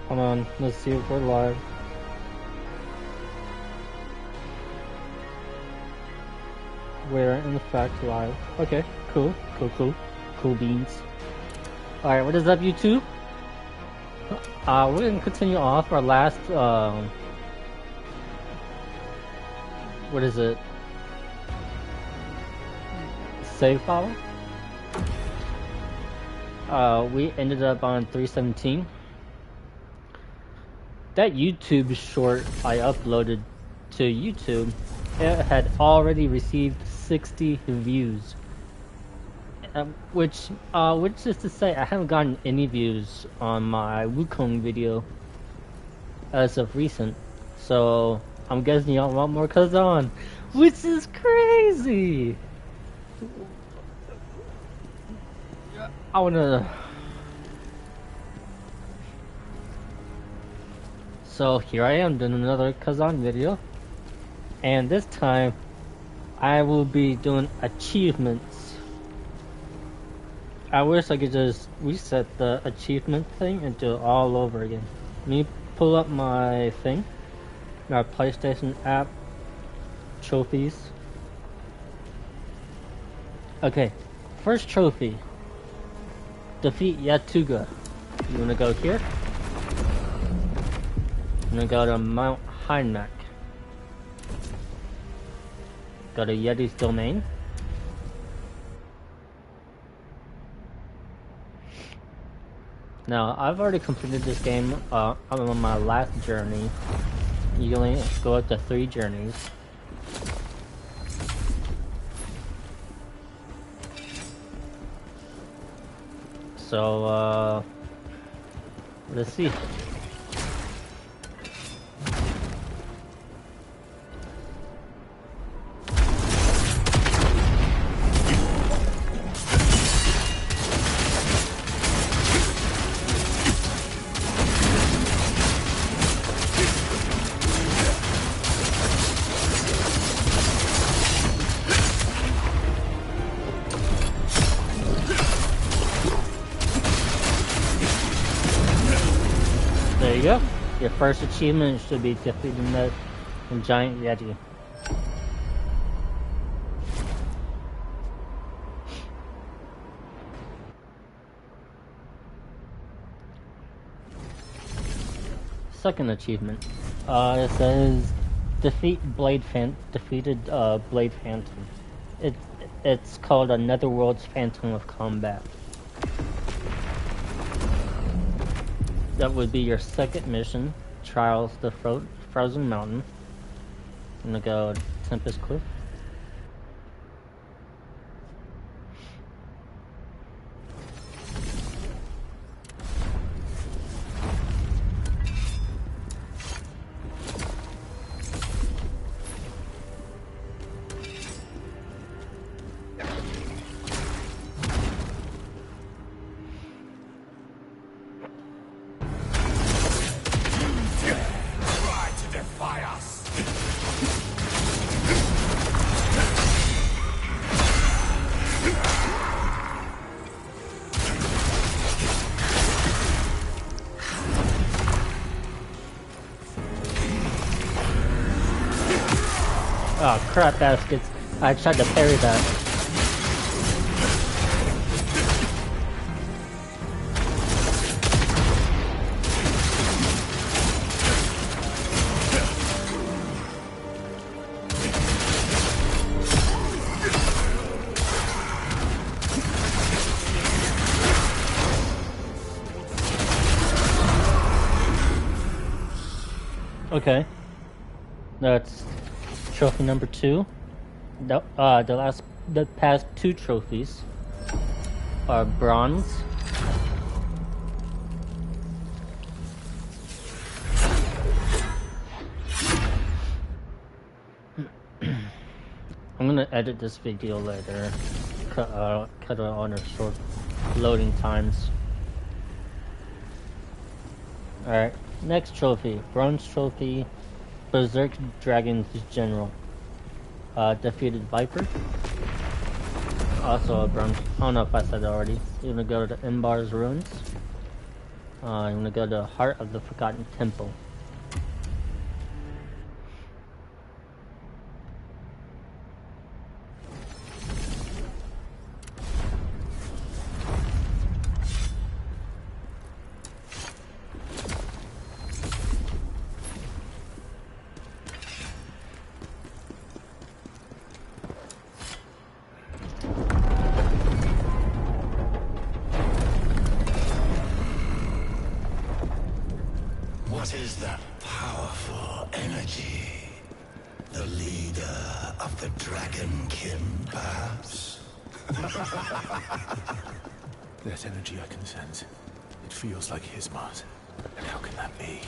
Come on, let's see if we're live. We're in fact live. Okay, cool beans. Alright, what is up, YouTube? We're gonna continue off our last, what is it? Save file? We ended up on 317. That YouTube short I uploaded to YouTube, it had already received 60 views. Which is to say, I haven't gotten any views on my Wukong video as of recent. So I'm guessing y'all want more Khazan, which is crazy. I wanna. So here I am doing another Khazan video, and this time I will be doing achievements. I wish I could just reset the achievement thing and do it all over again. Let me pull up my thing, my PlayStation app, trophies. Okay, first trophy, defeat Yatuga. You wanna go here? I'm gonna go to Mount Hynek. Go to Yeti's domain. Now, I've already completed this game. I'm on my last journey. You only go up to 3 journeys. So, let's see. There you go. Your first achievement should be defeating the giant Yeti. Second achievement. It says defeated Blade Phantom. It's called a Netherworld's Phantom of Combat. That would be your second mission, Trials the Frozen Mountain. I'm gonna go Tempest Cliff. Oh crap, baskets. I tried to parry that. Okay. That's trophy number 2. The past 2 trophies are bronze. I'm gonna edit this video later. Cut it on a short loading times. Alright, next trophy. Bronze trophy. Berserker Dragon's General. Defeated Viper. Also a bronze. I don't know if I said it already. You're gonna go to the Embar's Ruins. I'm gonna go to the Heart of the Forgotten Temple. What is that powerful energy? The leader of the Dragonkin, perhaps? That energy I can sense. It feels like his Mars. And how can that be?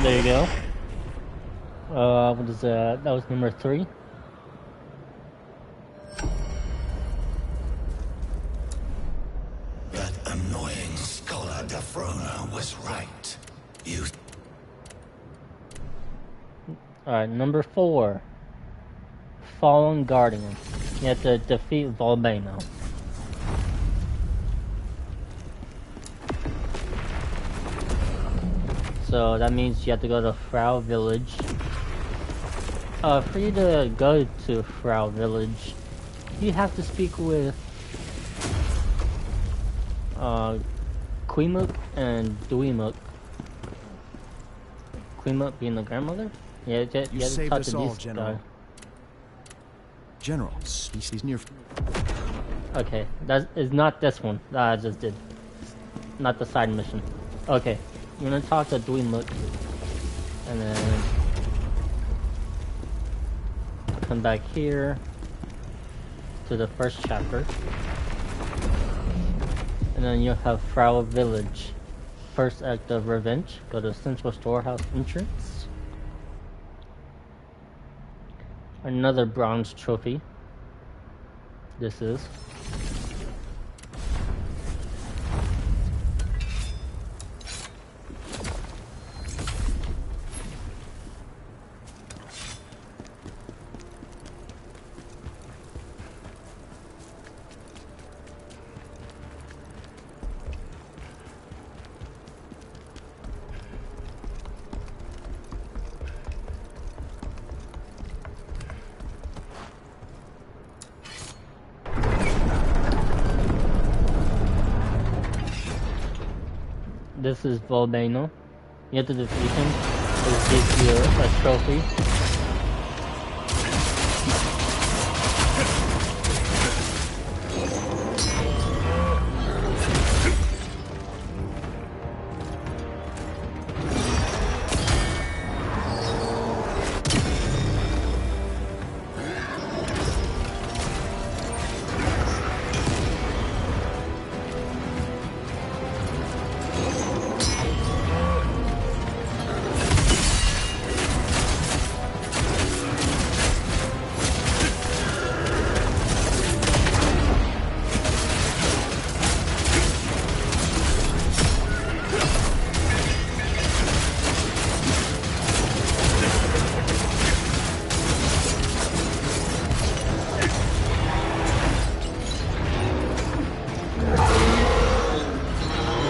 There you go. What is that? That was number 3. That annoying scholar Defrona was right. You... Alright, number 4. Fallen Guardian. You have to defeat Volcano. So that means you have to go to Frau Village. For you to go to Frau Village, you have to speak with Queemuk and Duimuk. Queemuk being the grandmother? Yeah, you have to talk to these guys. General, species near... Okay, that is not this one that I just did. Not the side mission. Okay, you're gonna talk to Duimuk, and then come back here to the first chapter, and then you'll have Frau Village. First act of revenge. Go to Central Storehouse entrance. Another bronze trophy. This is. This is Volcano. You have to defeat him. This gives you a trophy.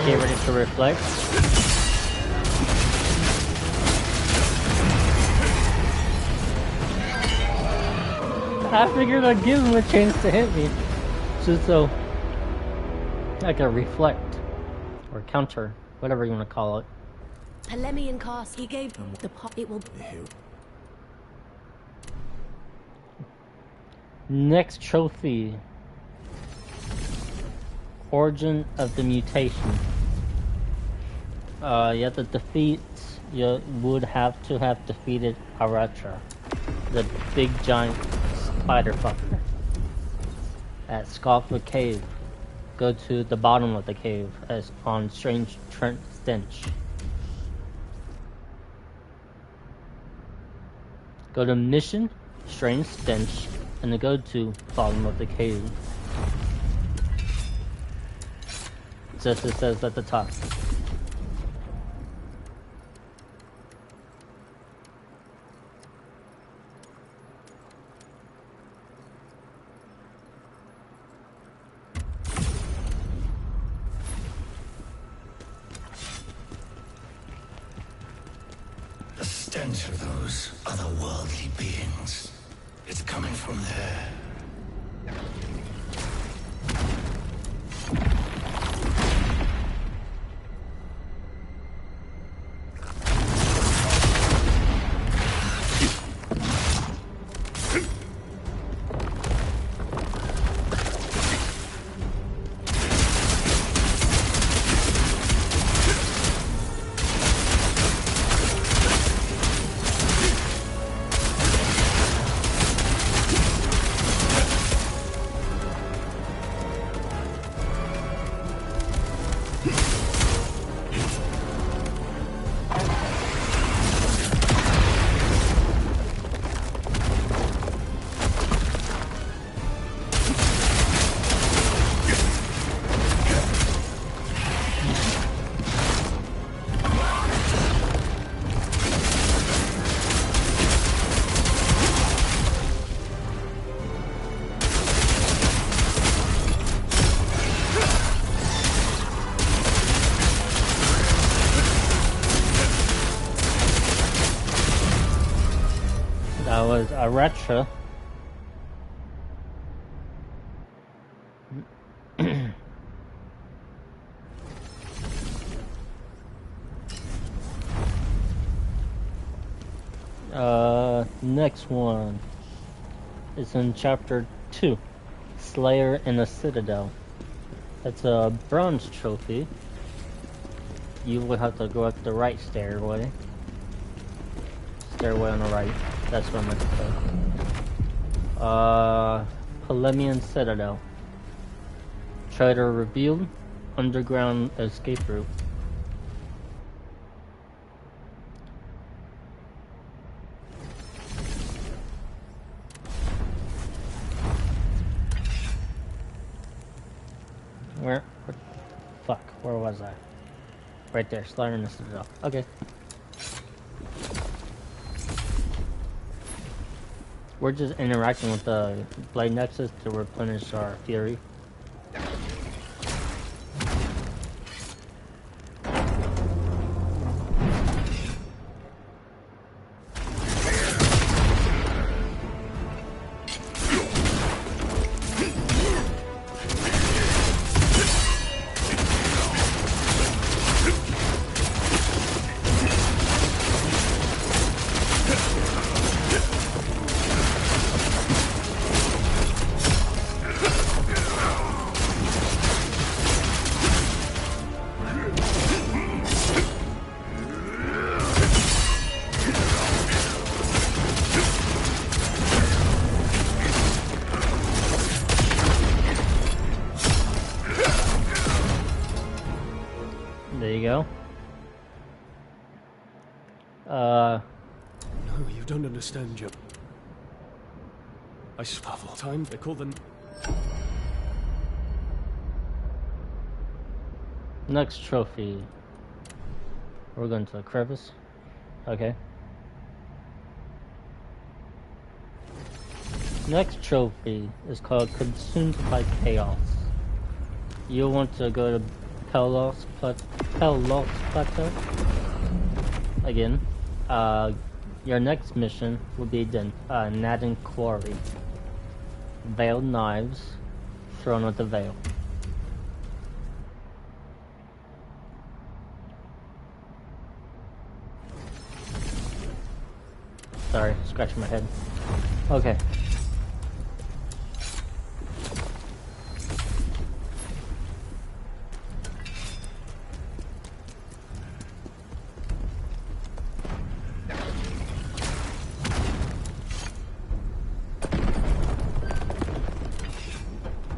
Get ready to reflect. I figured I'd give him a chance to hit me, just so I can reflect or counter, whatever you want to call it. Polemian cast, he gave the pot. It will. Next trophy Origin of the mutation. You have to defeat. You would have to have defeated Aratra, the big giant spider fucker, at Scoffer Cave. Go to the bottom of the cave as on Strange Stench. Go to Mission, Strange Stench, and then go to bottom of the cave. Just as it says at the top. The stench of those otherworldly beings. It's coming from there. That was Aratra. Next one is in chapter 2, Slayer in a Citadel. It's a bronze trophy. You will have to go up the right stairway. Stairway on the right. That's what I meant to say. Polemian Citadel. Traitor revealed. Underground escape route. Where was I? Right there, Slayer in the Citadel. Okay. We're just interacting with the Blade Nexus to replenish our Fury. There you go. No, you don't understand, Joe. I sparkle time, they call them... Next trophy. We're going to the crevice. Okay. Next trophy is called Consumed by Chaos. You'll want to go to Pelos Plateau. Again. Your next mission will be the Nadin Quarry. Veiled knives thrown at the veil. Sorry, scratching my head. Okay.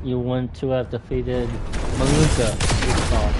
you want to have defeated Maluka, it's called.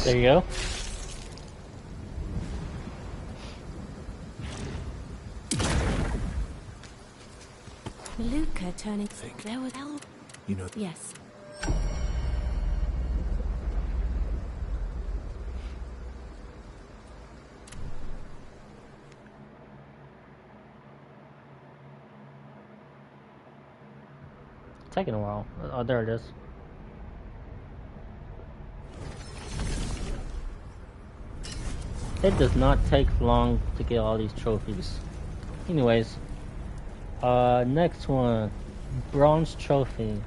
There you go. Maluka turning. There was You know. yes. Taking a while. Oh, there it is. It does not take long to get all these trophies. Anyways, next one, bronze trophy.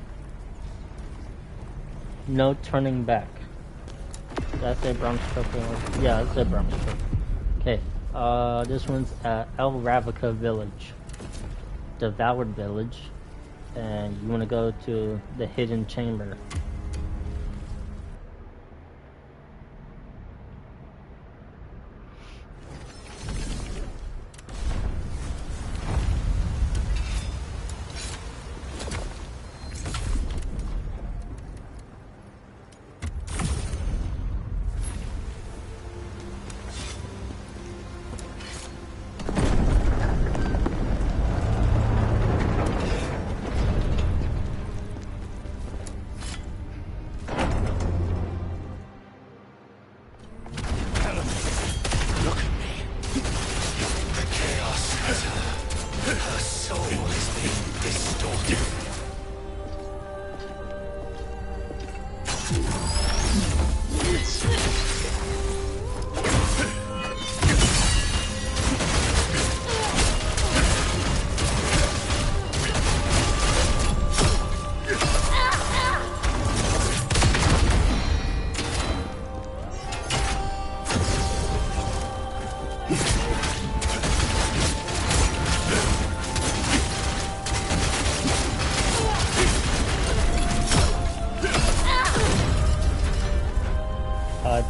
No turning back. Did I say bronze trophy? Yeah, I said bronze trophy. Okay, this one's at El Ravica Village, Devoured Village, and you want to go to the hidden chamber.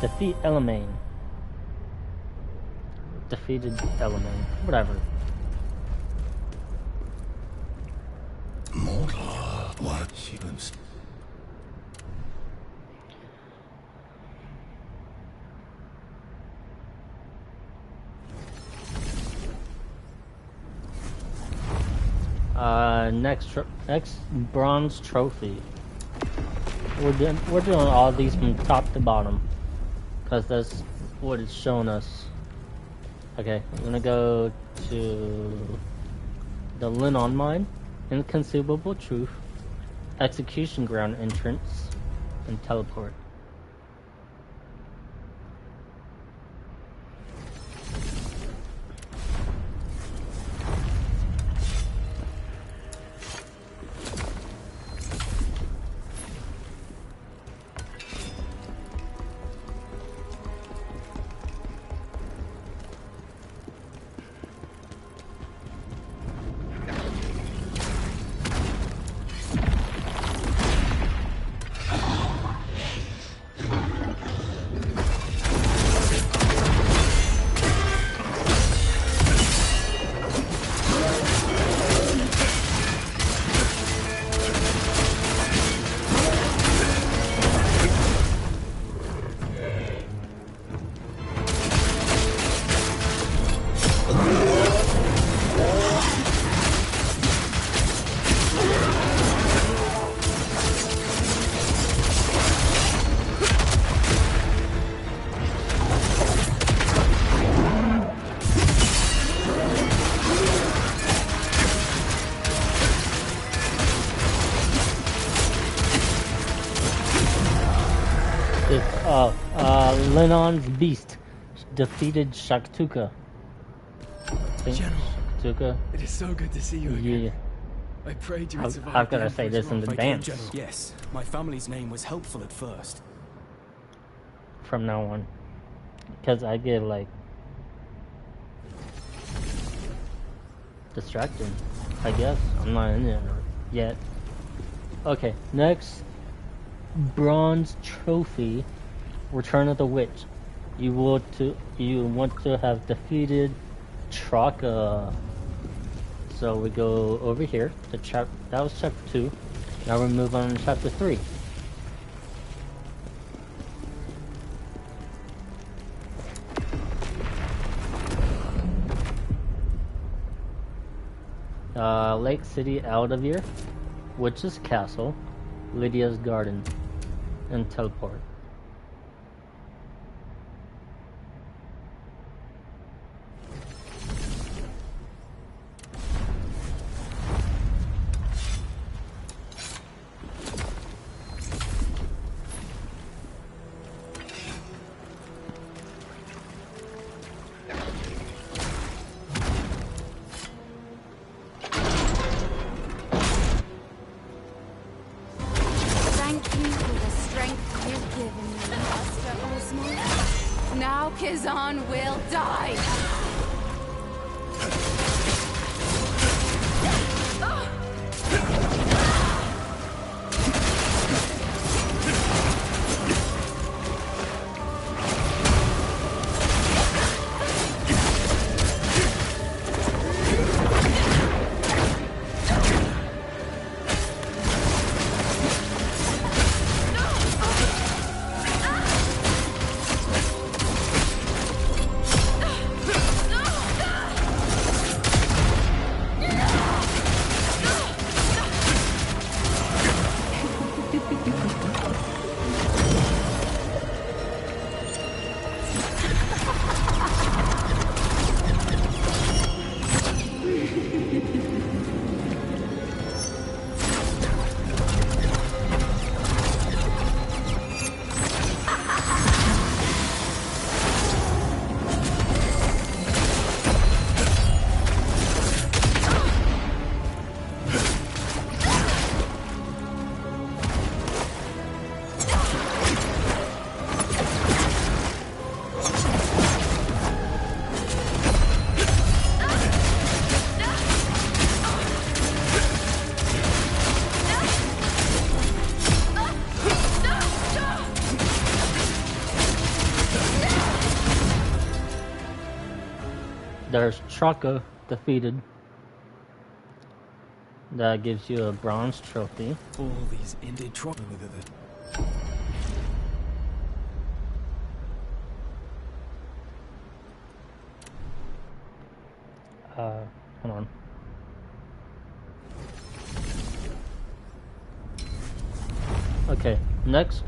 Defeat Elamane. Defeated Elamane. Whatever. Mortal. What? Humans. Next bronze trophy. We're doing all these from top to bottom, because that's what it's showing us. Okay, I'm gonna go to the Linon Mine, Inconceivable Truth, Execution Ground entrance, and teleport. Lenon's beast defeated Shaktuka. General, Shaktuka. it is so good to see you again. Yeah. I prayed you would survive. How could the I say Emperor's this in wrath. advance? Yes, my family's name was helpful at first. From now on, because I get like distracted. I guess I'm not in it yet. Okay, next bronze trophy. Return of the Witch. You want to have defeated Traka. So we go over here to that was chapter 2. Now we move on to chapter 3. Lake City Aldavir, Witch's Castle, Lydia's Garden, and Teleport. Thank you for the strength you've given me, Master Osmond. Now Khazan will die. There's Traka defeated. That gives you a bronze trophy. All these Indian trouble. Hold on. Okay, next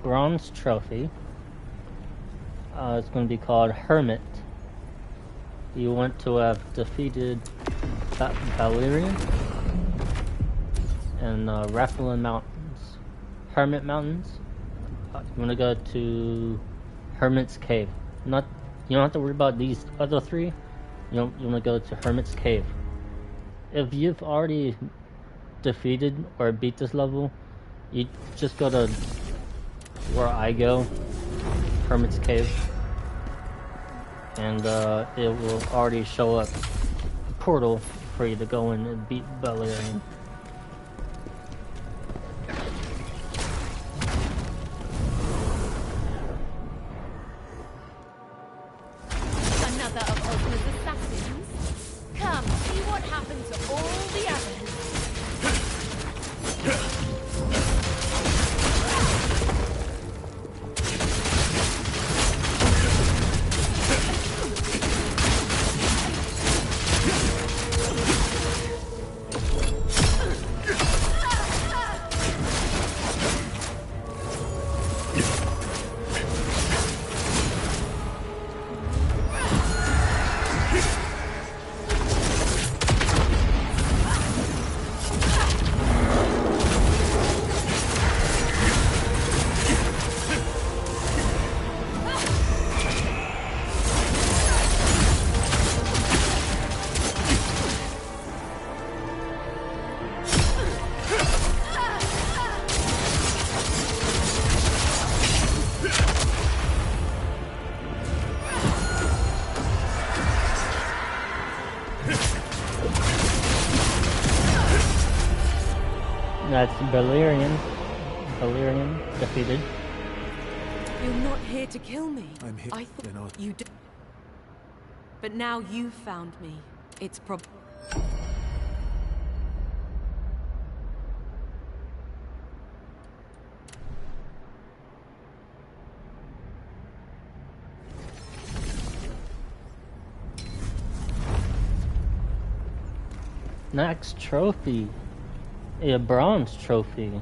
bronze trophy. It's going to be called Hermit. You want to have defeated Valerian and Rathlin Mountains. Hermit Mountains. You want to go to Hermit's Cave. You don't have to worry about these other three. You want to go to Hermit's Cave. If you've already defeated or beat this level, you just go to where I go, Hermit's Cave, and it will already show up a portal for you to go in and beat Valerian. Another of Osmond's assassins? Come, see what happened to all the others. That's Balerion. Balerion defeated. You're not here to kill me. I'm here. I thought They're not. you did. But now you've found me. It's Next trophy, a bronze trophy,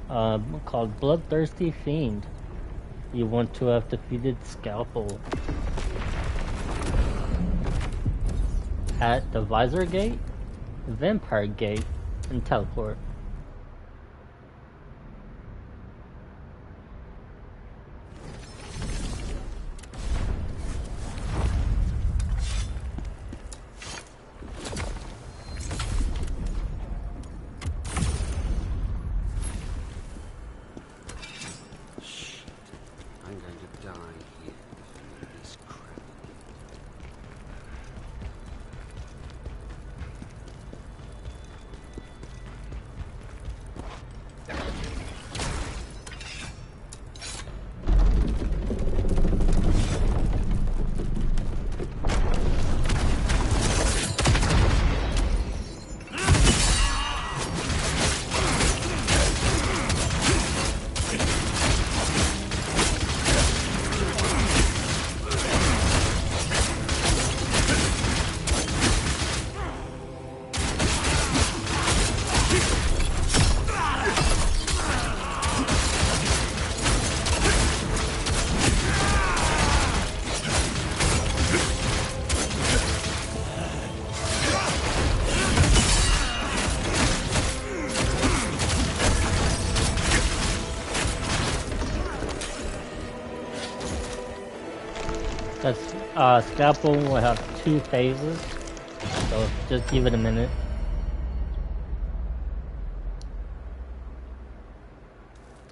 called Bloodthirsty Fiend. You want to have defeated Scalpel at the Visor Gate, Vampire Gate, and Teleport. Scalpel will have 2 phases, so just give it a minute.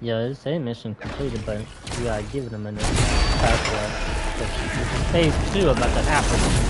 Yeah, it's a mission completed, but you gotta give it a minute. Past that. Phase 2 about to happen.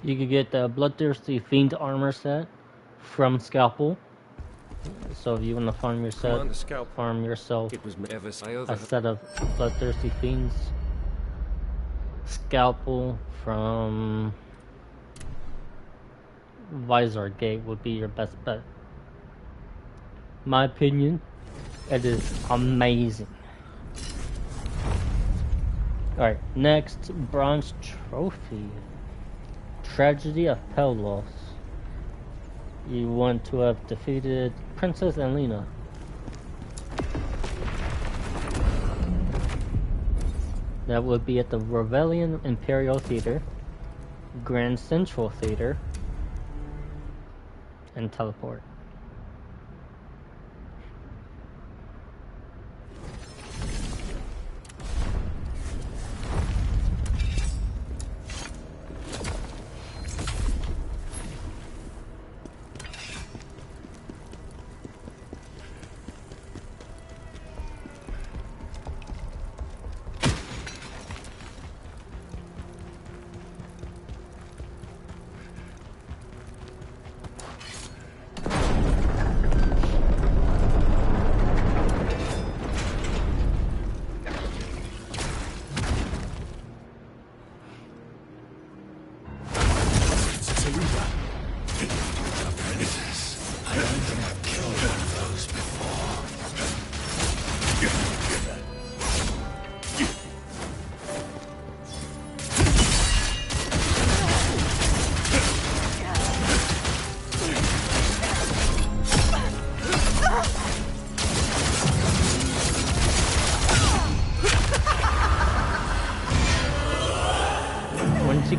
You could get the Bloodthirsty Fiend armor set from Scalpel. So if you want to farm yourself, a set of Bloodthirsty Fiends. Scalpel from Visor Gate would be your best bet. My opinion, it is amazing. Alright, next bronze trophy. Tragedy of Pellos. You want to have defeated Princess Elena. That would be at the Rebellion Imperial Theater, Grand Central Theater, and Teleport.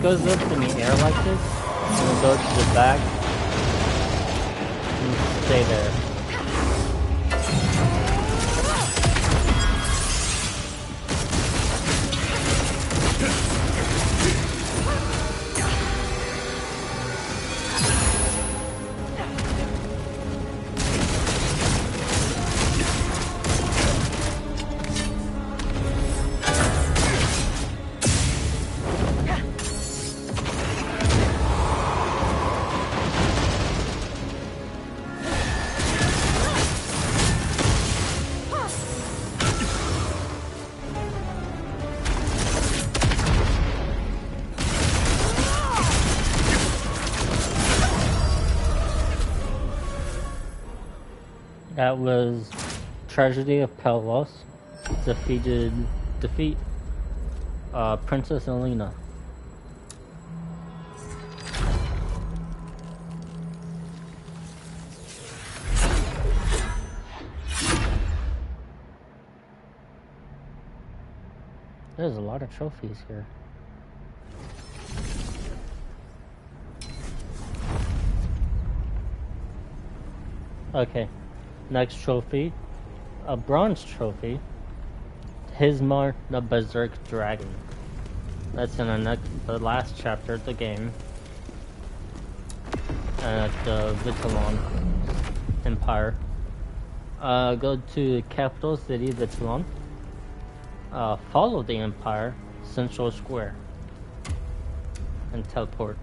goes up in the air like this, and then go to the back, and stay there. That was Tragedy of Pellos. Defeat Princess Elena. There's a lot of trophies here. Okay. Next trophy, a bronze trophy, Hismar the Berserk Dragon. That's in the last chapter of the game, at the Vitalon Empire. Go to capital city Vitalon, follow the Empire, Central Square, and teleport.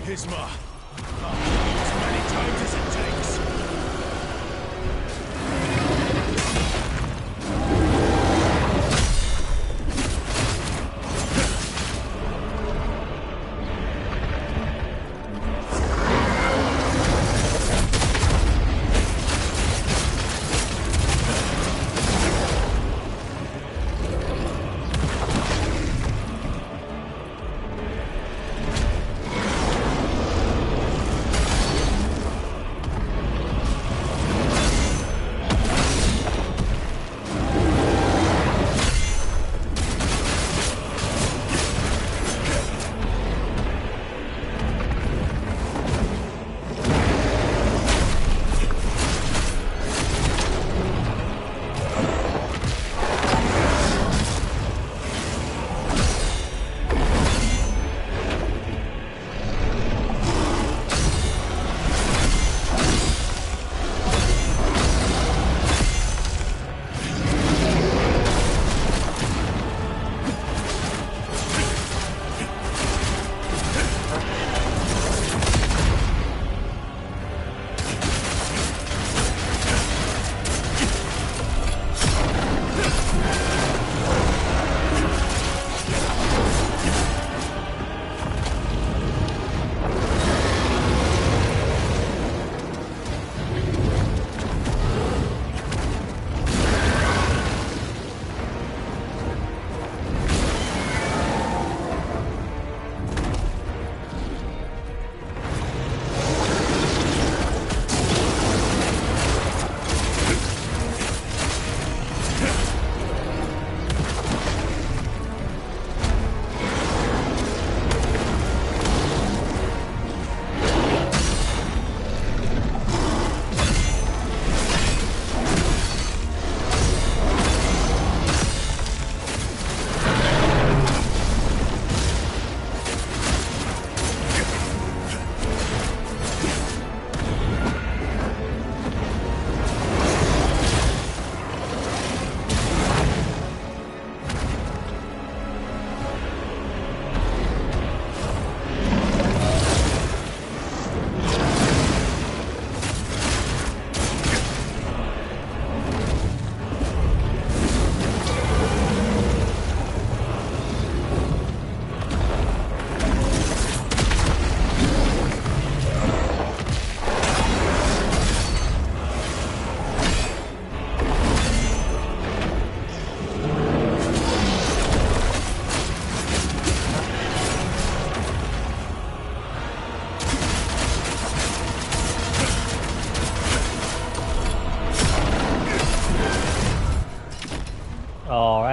Hismar. As many times as it takes.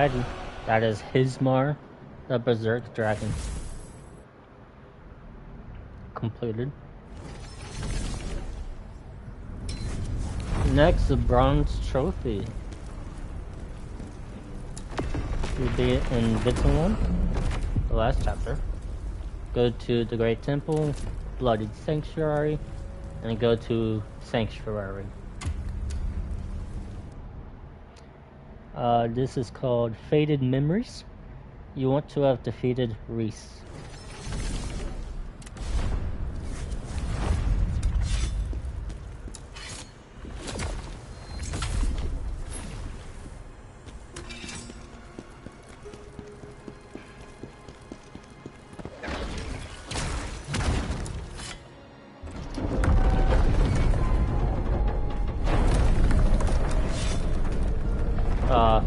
Alrighty. That is Hismar, the Berserk Dragon. Completed. Next, the Bronze Trophy. You'll be in Vittelund, the last chapter. Go to the Great Temple, Bloodied Sanctuary, and go to Sanctuary. This is called Faded Memories. You want to have defeated Reese.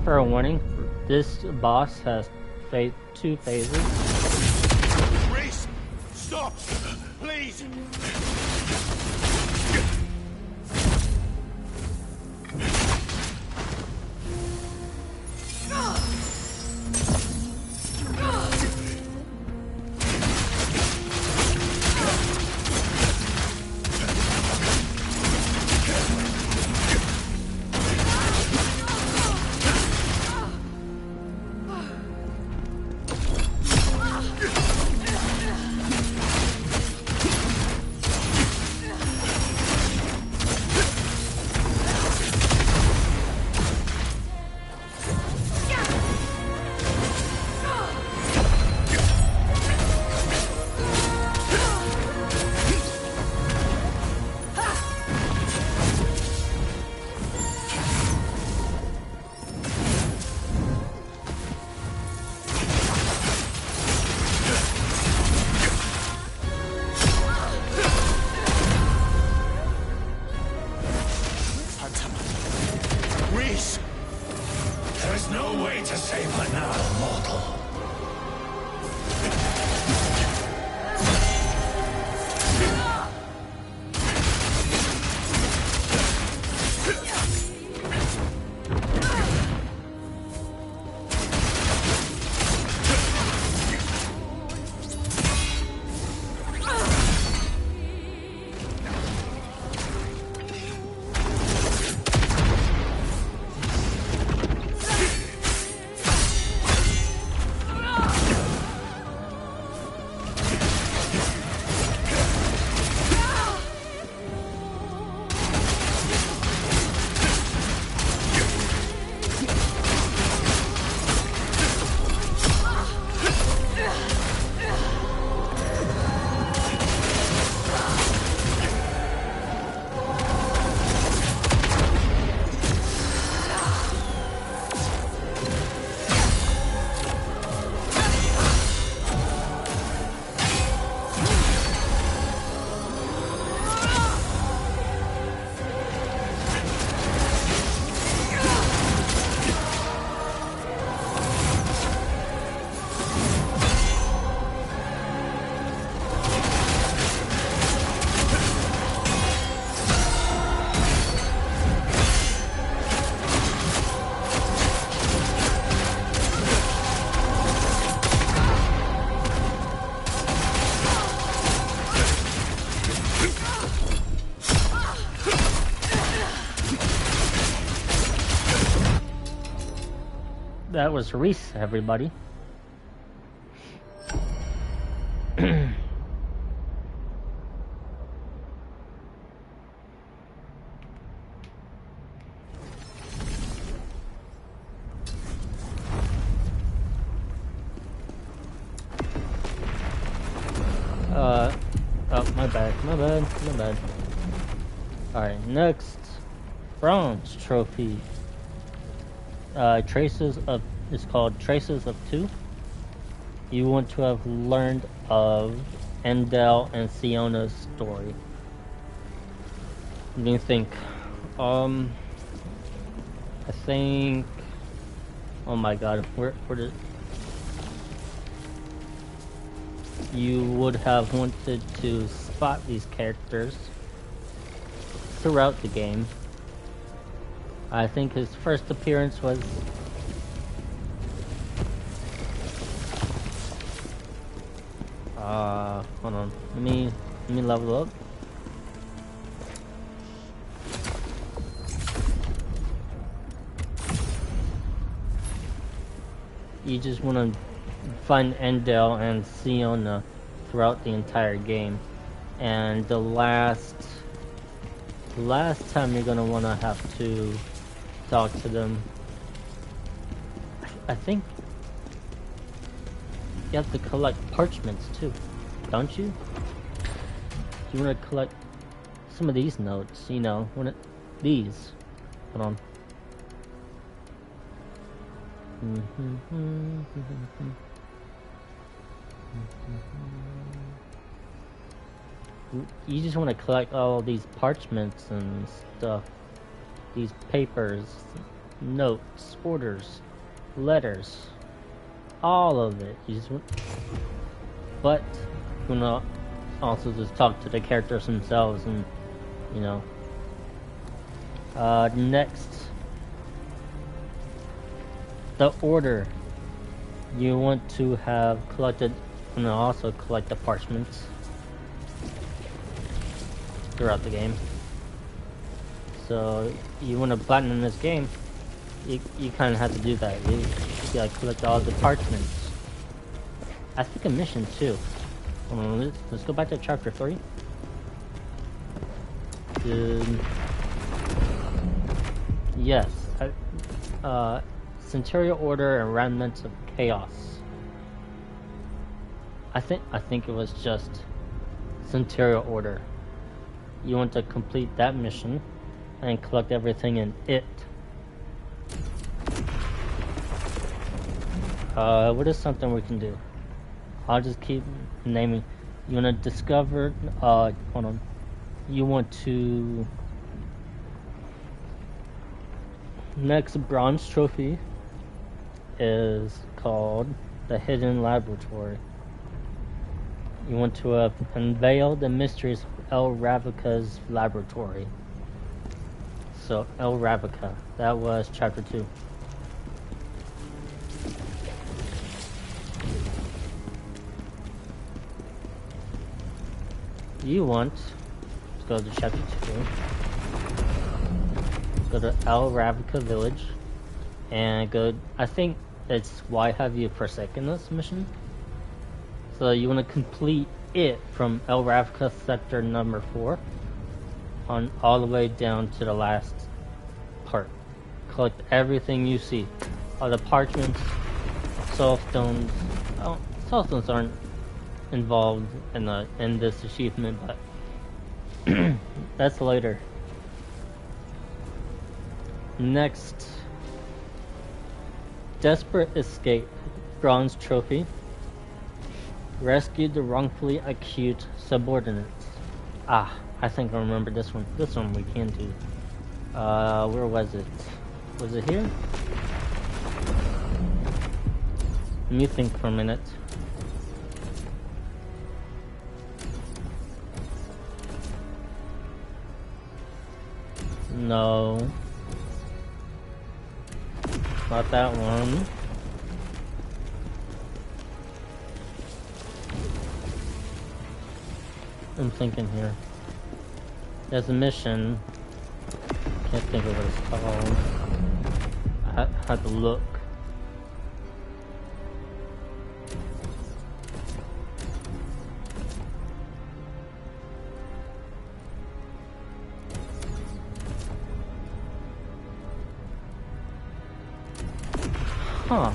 Fair warning, this boss has two phases. Reese, stop! Please! Reese! There is no way to save her now, mortal. That was Reese, everybody. Oh, my bad. Alright, next, Bronze Trophy. It's called Traces of 2. You want to have learned of Endel and Siona's story. What do you think? I think... Oh my god, where did... You would have wanted to spot these characters throughout the game. I think his first appearance was Hold on. Let me level up. You just want to find Endel and Siona throughout the entire game, and the last time you're gonna want to have to talk to them. I think you have to collect parchments too, don't you? You want to collect some of these notes, you know, these. Hold on. You just want to collect all these parchments and stuff, these papers, notes, orders, letters, all of it. You just want, but you want to also just talk to the characters themselves, and you know. Next, the order. You want to have collected, and also collect the parchments throughout the game. So you want to platinum this game, you kind of have to do that. You gotta collect all the parchments. I think a mission too. Hold on, let's go back to chapter 3. Yes, Centurial Order and Remnants of Chaos. I think it was just Centurial Order. You want to complete that mission and collect everything in it. What is something we can do? I'll just keep naming. You want to discover, hold on. You want to... Next bronze trophy is called the Hidden Laboratory. You want to unveil the mysteries of El Ravika's laboratory. So El Ravika, that was chapter 2. You want to go to chapter 2. Go to El Ravika village and go. I think it's why have you forsaken this mission? So you want to complete it from El Ravika sector number 4 on all the way down to the last part. Collect everything you see, all the parchments, soulstones. Oh, soulstones aren't involved in this achievement, but that's later. Next, Desperate Escape, bronze trophy. Rescue the wrongfully accused subordinates. Ah, I think I remember this one. This one we can do. Where was it? Was it here? Let me think for a minute. No. Not that one. I'm thinking here. There's a mission. Can't think of what it's called. I had to look. Huh.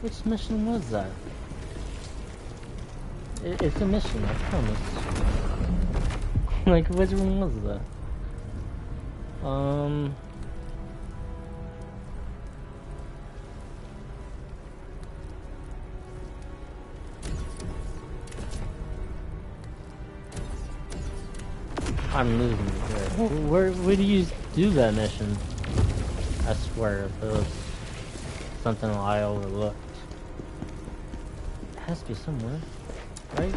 Which mission was that? It's a mission, I promise. Like, which one was that? I'm losing it here. Where do you do that mission? I swear, if it was something I overlooked. It has to be somewhere, right?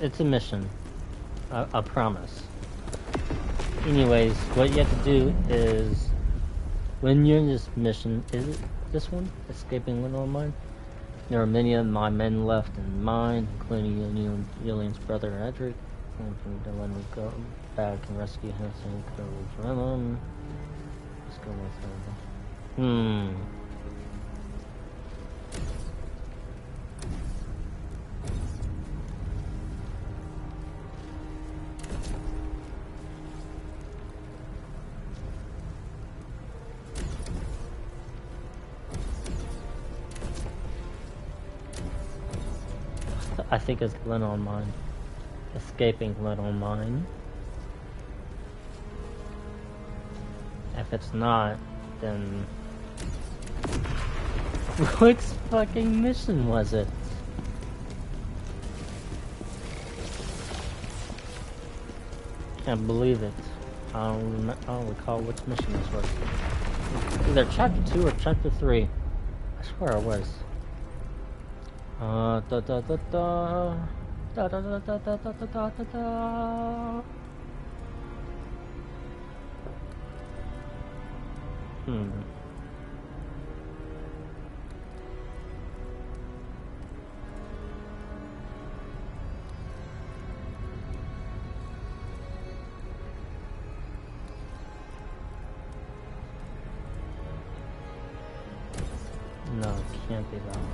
It's a mission. I promise. Anyways, what you have to do is, when you're in this mission, is it this one? Escaping Little Mine? There are many of my men left in mine, including Yulian's brother Edric. Then we go back and rescue him and go from him. Let's go with him. I think it's Little Mine. Escaping Little Mine. If it's not, then which fucking mission was it? Can't believe it. I don't recall which mission this was. Either chapter 2 or chapter 3. I swear it was. Da da da da da da da da da da da da da. No, it can't be that one.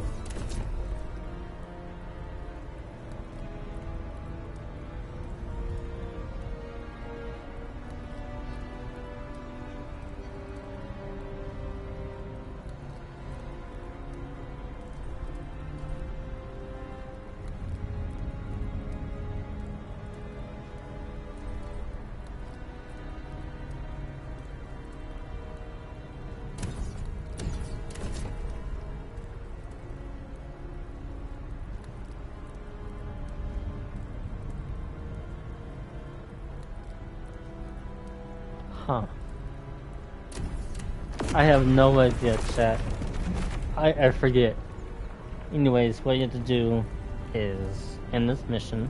Huh. I have no idea, chat. I forget. Anyways, what you have to do is, in this mission,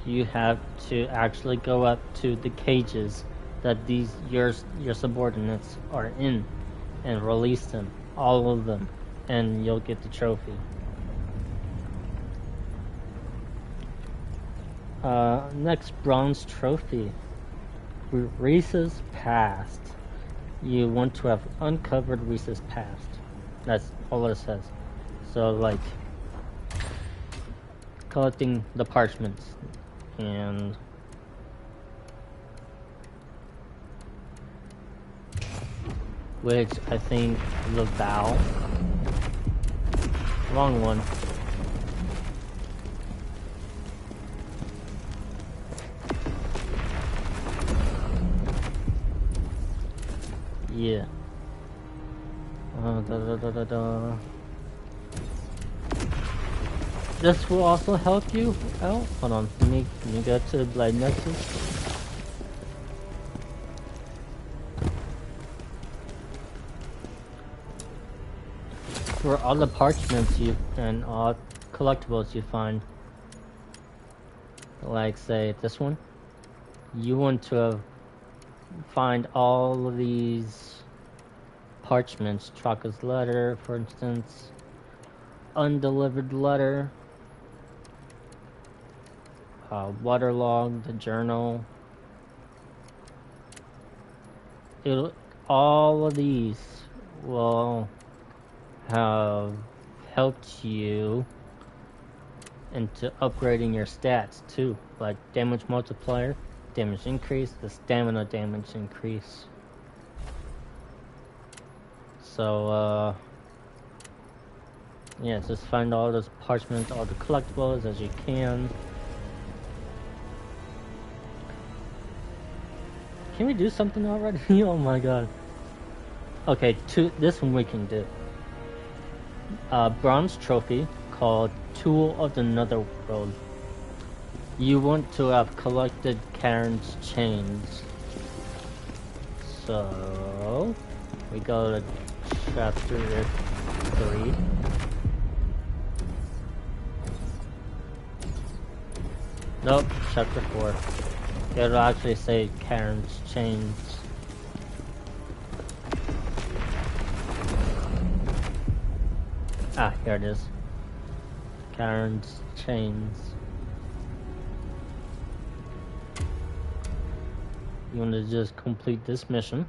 you have to actually go up to the cages that your subordinates are in and release them, all of them, and you'll get the trophy. Next, bronze trophy. Reese's past. You want to have uncovered Reese's past. That's all it says. So, like, collecting the parchments and which I think the vow. Wrong one. Yeah. This will also help you out. Hold on, let me go to the Blade Nexus. For all the parchments and all collectibles you find, like say this one, you want to find all of these parchments. Chaka's letter, for instance, undelivered letter, waterlog, the journal. All of these will have helped you into upgrading your stats too, like damage multiplier, damage increase, the stamina damage increase. So yeah, just find all those parchments, all the collectibles as you can. Can we do something already? Oh my god. Okay, this one we can do. Bronze trophy called Tool of the Netherworld. You want to have collected Karen's chains. So we go to chapter 3. Nope, chapter 4. It'll actually say Karen's Chains. Ah, here it is. Karen's Chains. You want to just complete this mission.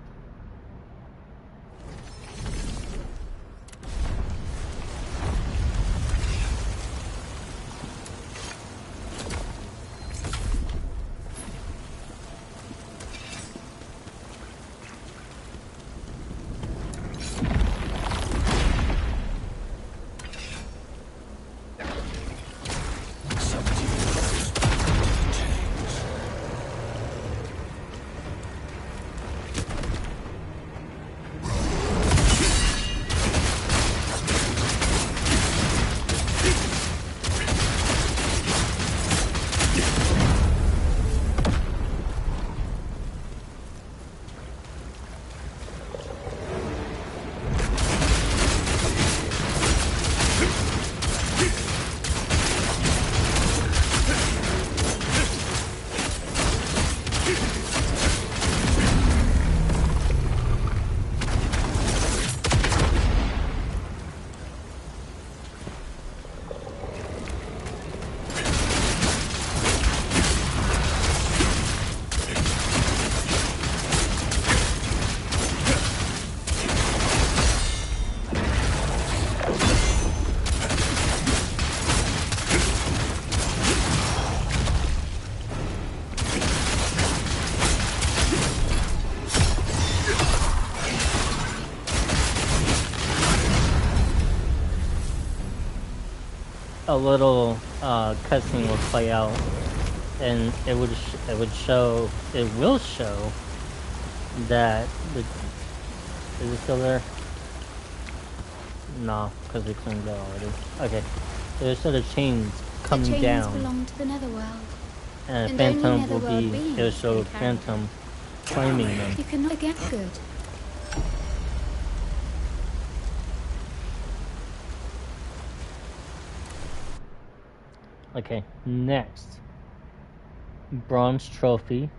A little cutscene will play out, and it will show that the is it still there? No, because we cleaned it already. Okay, so there's sort of chains coming the chains down, belong to the netherworld, and and Phantom only will netherworld be beings it'll show can carry Phantom claiming them. You cannot get good. Okay, next. Bronze trophy.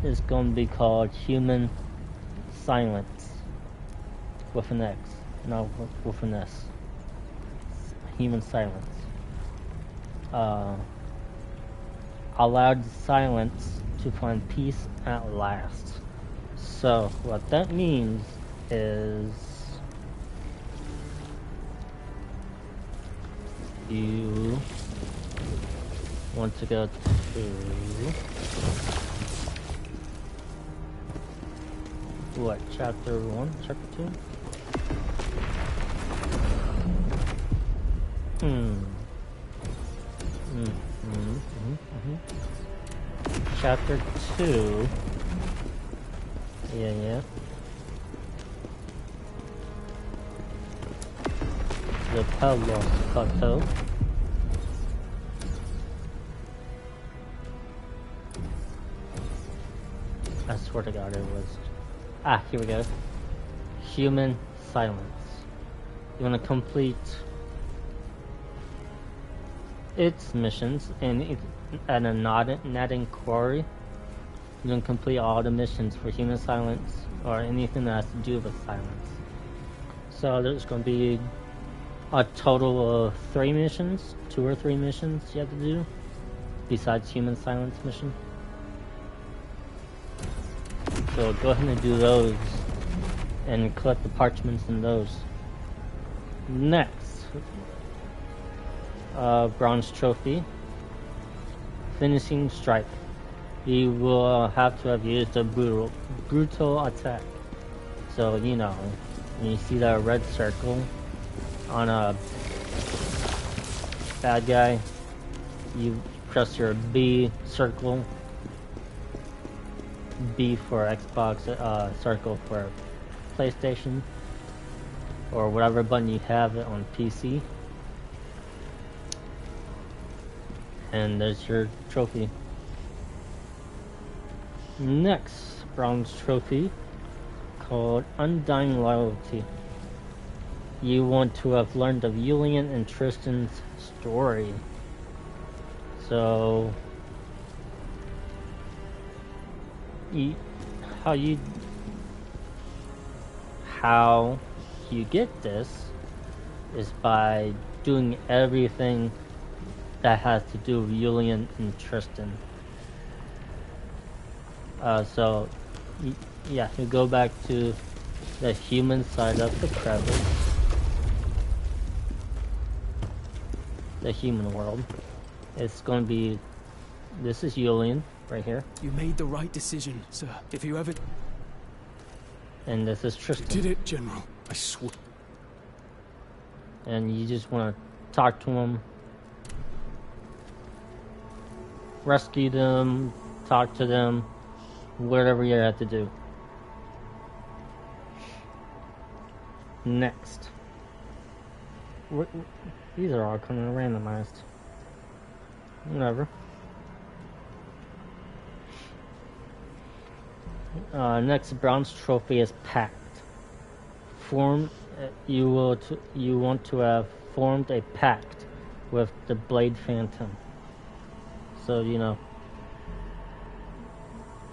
Is going to be called Human Silence. With an X. No, with an S. Human Silence. Allowed silence to find peace at last. So, what that means is you want to go to what, chapter 1, chapter 2? Chapter 2. Yeah. The Pablos Plateau. I swear to God it was. Ah, here we go. Human Silence. You want to complete its missions at a netting quarry. You can complete all the missions for Human Silence or anything that has to do with silence. So there's going to be a total of 3 missions, 2 or 3 missions you have to do, besides Human Silence mission. So go ahead and do those, and collect the parchments in those. Next, bronze trophy, finishing strike. You will have to have used a brutal attack. So you know, when you see that red circle on a bad guy, you press your B circle, B for Xbox, circle for PlayStation, or whatever button you have it on PC, and there's your trophy. Next, bronze trophy called Undying Loyalty. you want to have learned of Julian and Tristan's story. So, how you get this is by doing everything that has to do with Julian and Tristan. So, yeah, you go back to the human side of the crevice, the human world. It's going to be, this is Julian right here, You made the right decision, sir. If you ever... and this is Tristan. Did it, General? I swear. And you just want to talk to them, rescue them, talk to them, whatever you have to do. Next. These are all kind of randomized. Whatever. Next bronze trophy is Pact. You want to have formed a pact with the Blade Phantom. So, you know,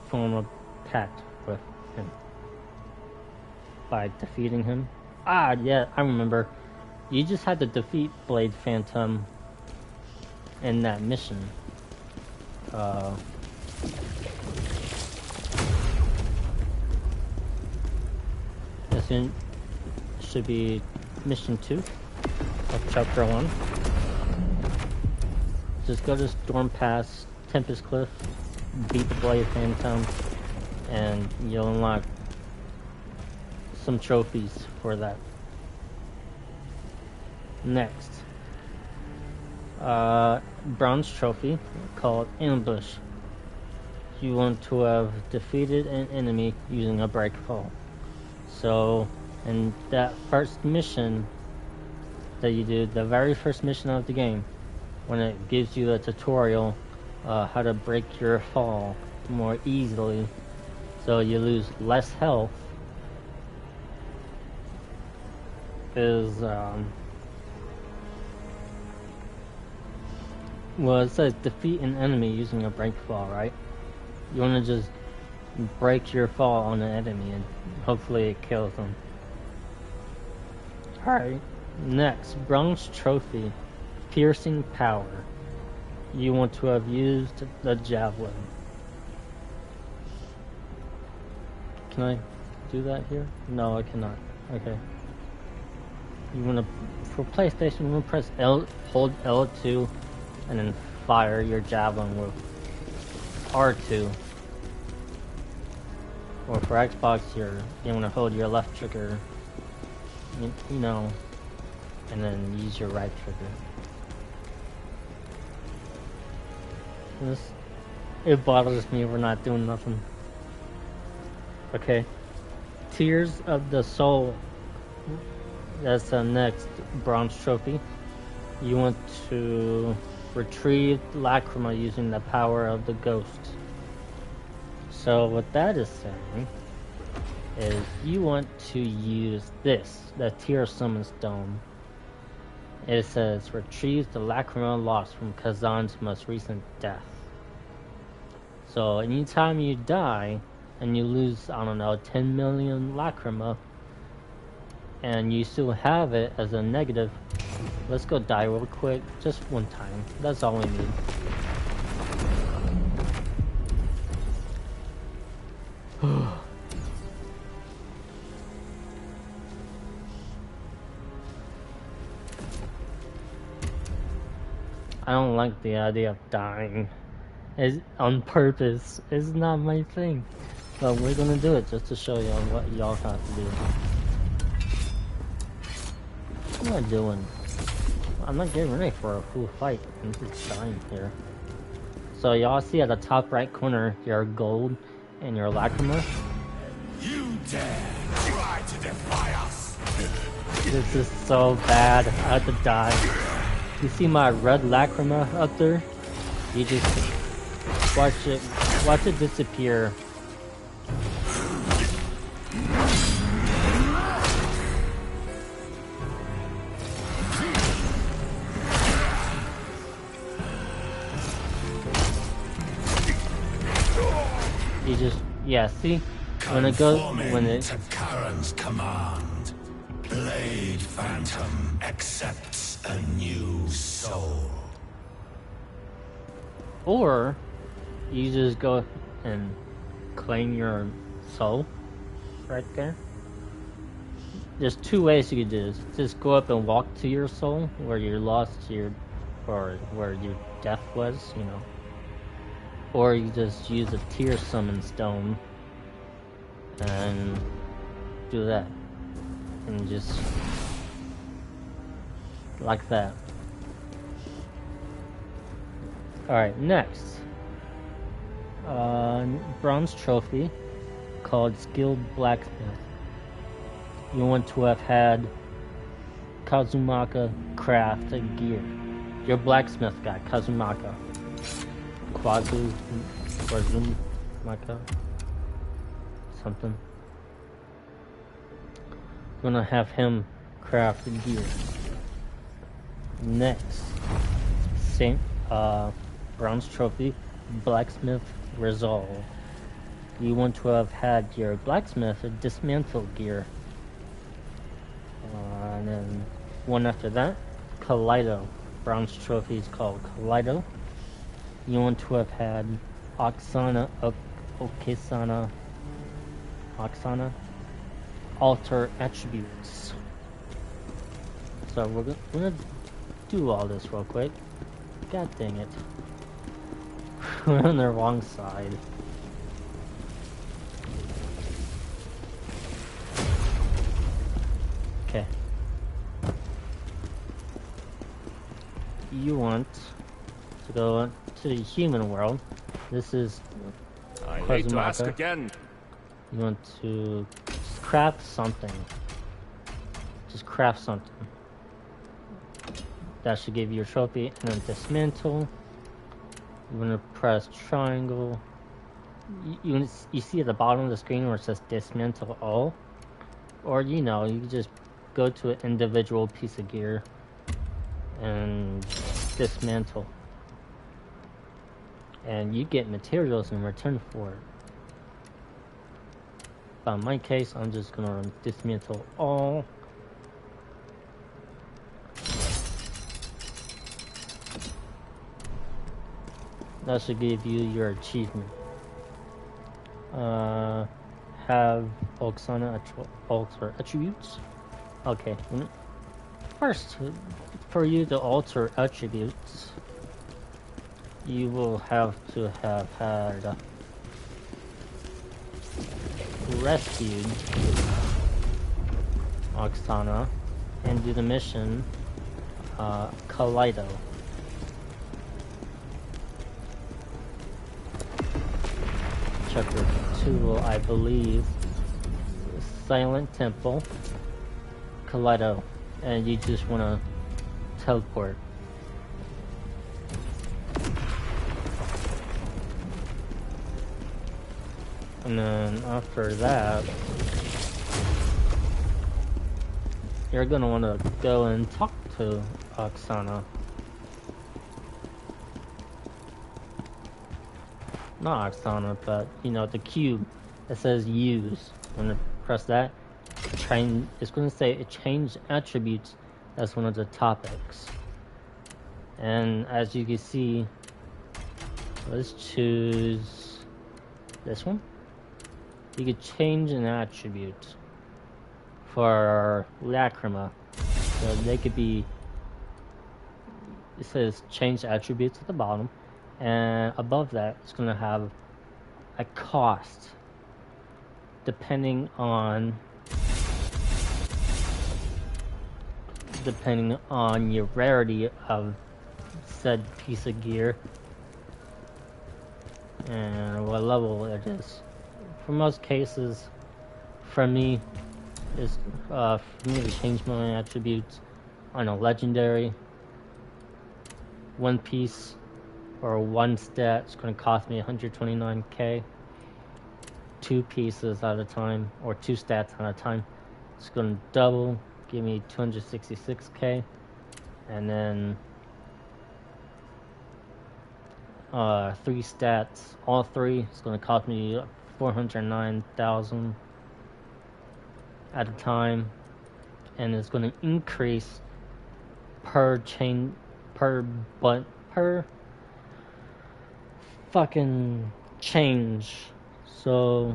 form a pact with him by defeating him. Ah, yeah, I remember. You just had to defeat Blade Phantom in that mission. This should be mission 2 of chapter 1. Just go to Storm Pass, Tempest Cliff, beat the Blade Phantom, and you'll unlock some trophies for that. Next, bronze trophy called Ambush. You want to have defeated an enemy using a breakfall. So, in that first mission that you do, the very first mission of the game, when it gives you a tutorial how to break your fall more easily, so you lose less health, is well, it says defeat an enemy using a break fall, right? You want to just break your fall on an enemy and hopefully it kills them. Alright, next, bronze trophy, piercing power. You want to have used the javelin. Can I do that here? No, I cannot. Okay. You want to, for PlayStation, you want to press L, hold L2, and then fire your javelin with R2. Or for Xbox, you want to hold your left trigger, you know, and then use your right trigger. It bothers me we're not doing nothing. Okay. Tears of the Soul. That's the next bronze trophy. You want to retrieve Lacrima using the power of the ghost. So what that is saying is you want to use this, the Tear Summon Stone. It says retrieve the Lacrima lost from Khazan's most recent death. So anytime you die and you lose, I don't know, 10 million Lacrima, and you still have it as a negative, let's go die real quick, just one time. That's all we need. I don't like the idea of dying. It's on purpose. It's not my thing. But we're gonna do it just to show y'all what y'all have to do. What am I doing? I'm not getting ready for a full fight. I'm just dying here. So y'all see at the top right corner your gold and your Lacrima? You dare try to defy us! This is so bad. I have to die. You see my red Lacrima up there? You just watch it disappear. You just, yeah, see? When it goes, when it... to Karen's command, Blade Phantom accepts a new soul. Or, you just go and claim your soul right there. There's two ways you could do this. Just go up and walk to your soul, where you lost your, or where your death was, you know. Or you just use a tear summon stone and do that. And just like that. Alright, next. Bronze trophy called Skilled Blacksmith. You want to have had Kazumaka craft a gear. Your blacksmith guy, Kazumaka. Kazumaka. Something. You want to have him craft a gear. Next. Saint, bronze trophy, Blacksmith Resolve. You want to have had your blacksmith dismantle gear. And then one after that, Kaleido. Bronze trophy is called Kaleido. You want to have had Oksana, Oksana, alter attributes. So we're gonna do all this real quick. God dang it. We're on the wrong side. Okay. You want to go to the human world. This is I hate to ask again. You want to just craft something. Just craft something. That should give you a trophy. And then dismantle. You want to press triangle. You see at the bottom of the screen where it says dismantle all. Or, you know, you can just go to an individual piece of gear and dismantle. And you get materials in return for it. But in my case, I'm just gonna dismantle all. That should give you your achievement. Have Oksana alter attributes. Okay. First, for you to alter attributes, you will have to have had rescued Oksana and do the mission Kaleido. Chapter 2, I believe, Silent Temple, Kaleido, and you just want to teleport. And then after that, you're gonna want to go and talk to Oksana. Not Oksana, but you know, the cube that says use. When you press that, it's going to say change attributes. That's one of the topics. And as you can see, let's choose this one. You could change an attribute for Lacrima. So they could be, it says change attributes at the bottom. And above that, it's going to have a cost depending on your rarity of said piece of gear and what level it is. For most cases, for me, is for me to change my attributes on a legendary, one piece or one stat is going to cost me 129k. 2 pieces at a time, or 2 stats at a time, it's going to double, give me 266k. And then 3 stats. All 3. It's gonna cost me 409,000 at a time, and it's gonna increase per fucking change. So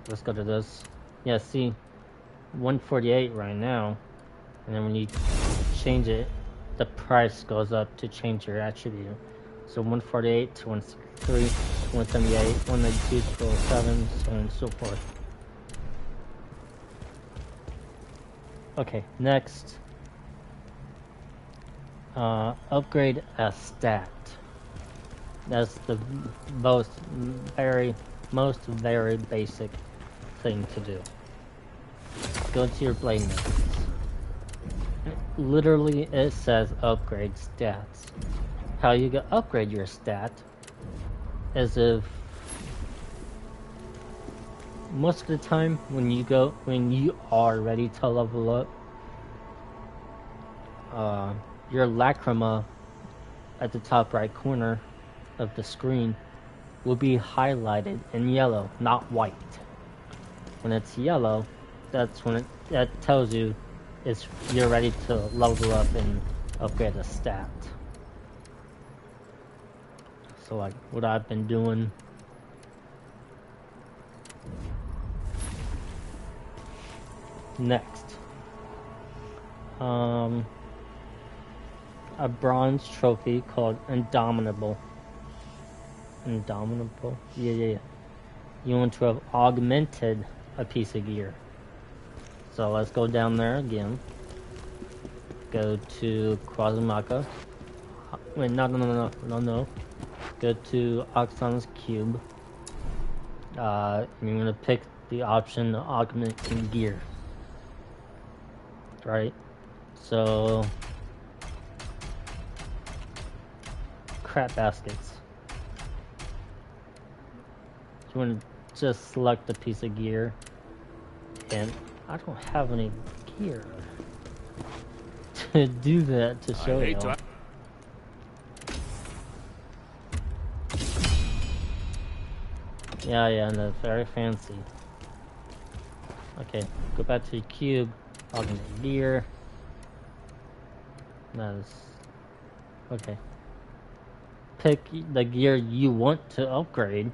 let's go to this. Yeah, see, 148 right now, and then when you change it, the price goes up to change your attribute. So 148 to 163, 178, 192 to 207, so on and so forth. Okay, next. Upgrade a stat. That's the most very basic thing to do. Go to your blade methods. Literally, it says upgrade stats. How you can upgrade your stat is if most of the time when you are ready to level up, your lacrima at the top right corner of the screen will be highlighted in yellow, not white. When it's yellow, that's when that tells you you're ready to level up and upgrade a stat. So like what I've been doing. Next. A bronze trophy called Indomitable. Indomitable? Yeah. You want to have augmented a piece of gear. So let's go down there again. Go to Quasamaka. Wait, no. Go to Oxon's Cube. You're gonna pick the option augment in gear. Right? So crap baskets. You want to just select a piece of gear, and I don't have any gear to do that to show you. Yeah, and it's very fancy. Okay, go back to the cube, augment gear. Okay. Pick the gear you want to upgrade,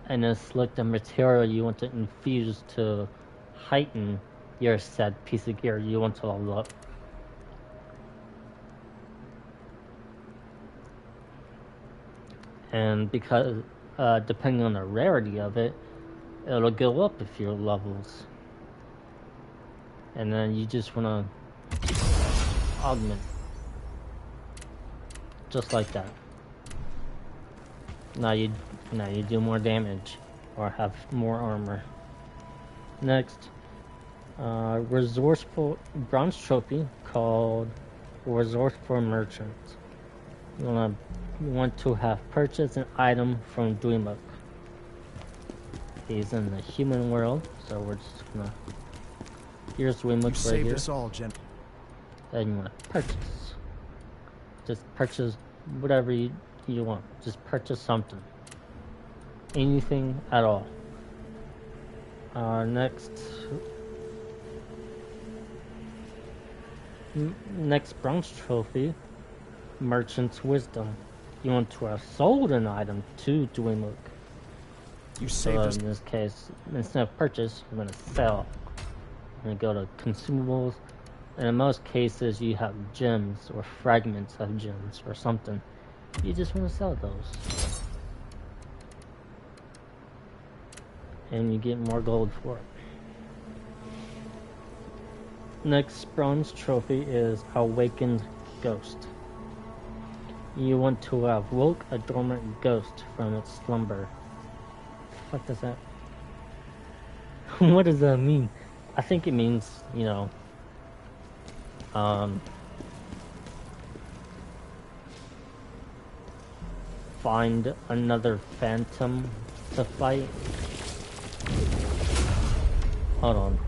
and then select the material you want to infuse to heighten your said piece of gear you want to level up. And because depending on the rarity of it, it'll go up a few levels. And then you just want to augment. Just like that. Now you do more damage or have more armor. Next, resourceful bronze trophy called Resourceful Merchant. You want to have purchased an item from Dweemuk. He's in the human world, so we're just gonna. Here's Dweemuk right saved here. us all, Jen. Then you want to purchase. Just purchase whatever you want. Just purchase something. Anything at all. Next bronze trophy, Merchant's Wisdom. You want to have sold an item to Dweemuk. You saved us. In this case, instead of purchase, you're going to sell. You're going to go to consumables. And in most cases, you have gems or fragments of gems or something. You just want to sell those. And you get more gold for it. Next bronze trophy is Awakened Ghost. You want to have woke a dormant ghost from its slumber. What does that... what does that mean? I think it means, you know... find another phantom to fight. Hold on.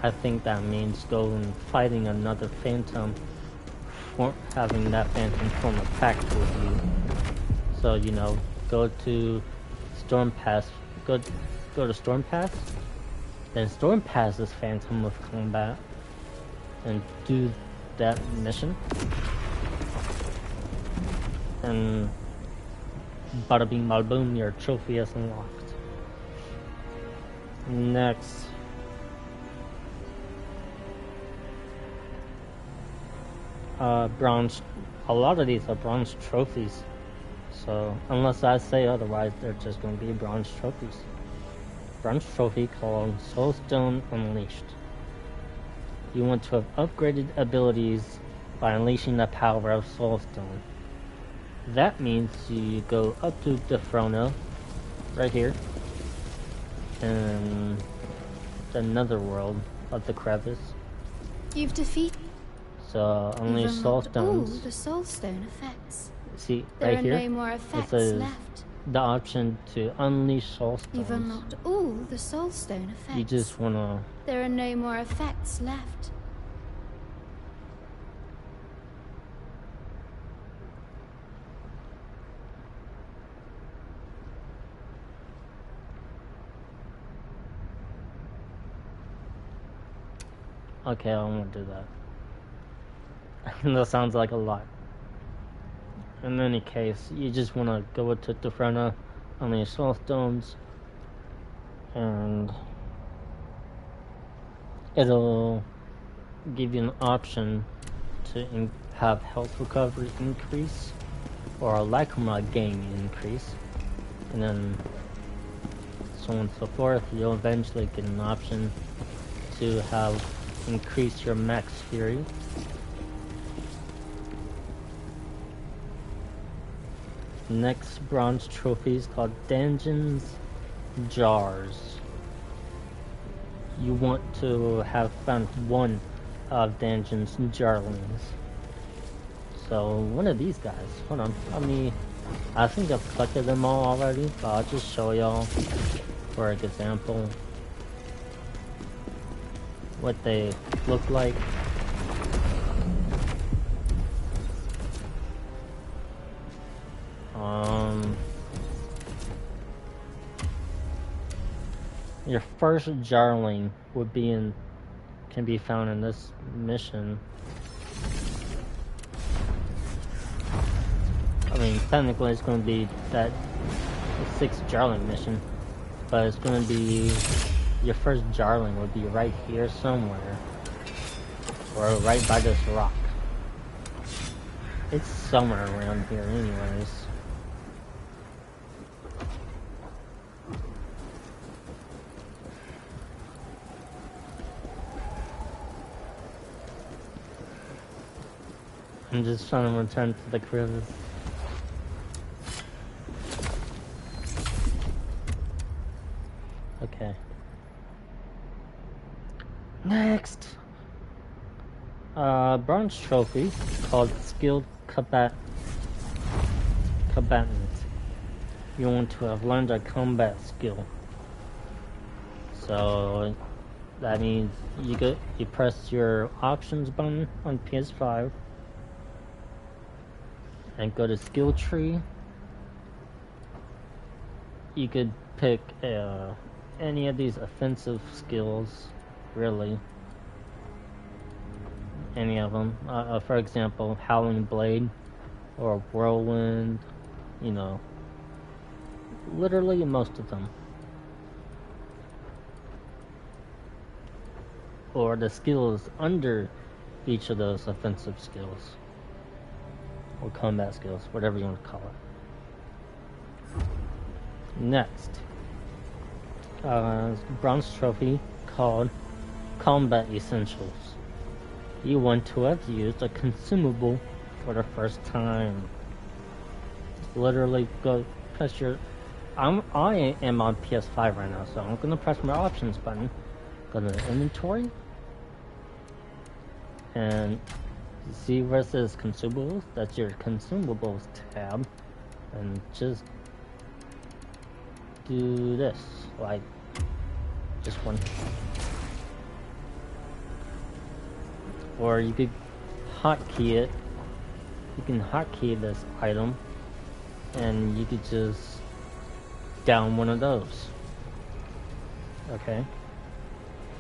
I think that means go and fighting another phantom, having that phantom form a pact with you. So, you know, go to Storm Pass, go to Storm Pass, then Storm Pass this Phantom of Combat, and do that mission. And bada bing bada boom, your trophy is unlocked. Next. Bronze. A lot of these are bronze trophies. So, unless I say otherwise, they're just going to be bronze trophies. Bronze trophy called Soulstone Unleashed. You want to have upgraded abilities by unleashing the power of Soulstone. That means you go up to Defrona, right here, and the netherworld of the crevice. You've defeated. So unleash Soulstones. All the Soulstone effects. See, There right here, are no more effects it says left. the option to unleash Soulstones. You've unlocked all the Soulstone effects. You just wanna. There are no more effects left. Okay, I won't do that. That sounds like a lot. In any case, you just want to go to Defrona, unleash Soulstones, and it'll give you an option to have health recovery increase or a Lachrima gain increase, and then so on and so forth. You'll eventually get an option to have increase your max fury. Next bronze trophy is called Dungeons Jars. You want to have found one of Dungeons Jarlings. So one of these guys, hold on, I think I've collected them all already, but I'll just show y'all for example what they look like. Your first Jarling would be can be found in this mission. I mean, technically it's going to be that 6th Jarling mission, but it's going to be your first Jarling would be right here somewhere, or right by this rock. It's somewhere around here anyways. I'm just trying to return to the crevice. Okay. Next! Bronze trophy called Skilled Combatant. You want to have learned a combat skill. So that means you press your options button on PS5 and go to skill tree. You could pick any of these offensive skills, really. Any of them. For example, Howling Blade or Whirlwind, you know. Literally most of them. Or the skills under each of those offensive skills. Or combat skills, whatever you want to call it. Next. Bronze trophy called Combat Essentials. You want to have used a consumable for the first time. Literally go press your... I am on PS5 right now, so I'm gonna press my options button. Go to the inventory. And see where it says consumables? That's your consumables tab. And just do this. Like, just one. or you could hotkey it. You can hotkey this item, and you could just down one of those. Okay.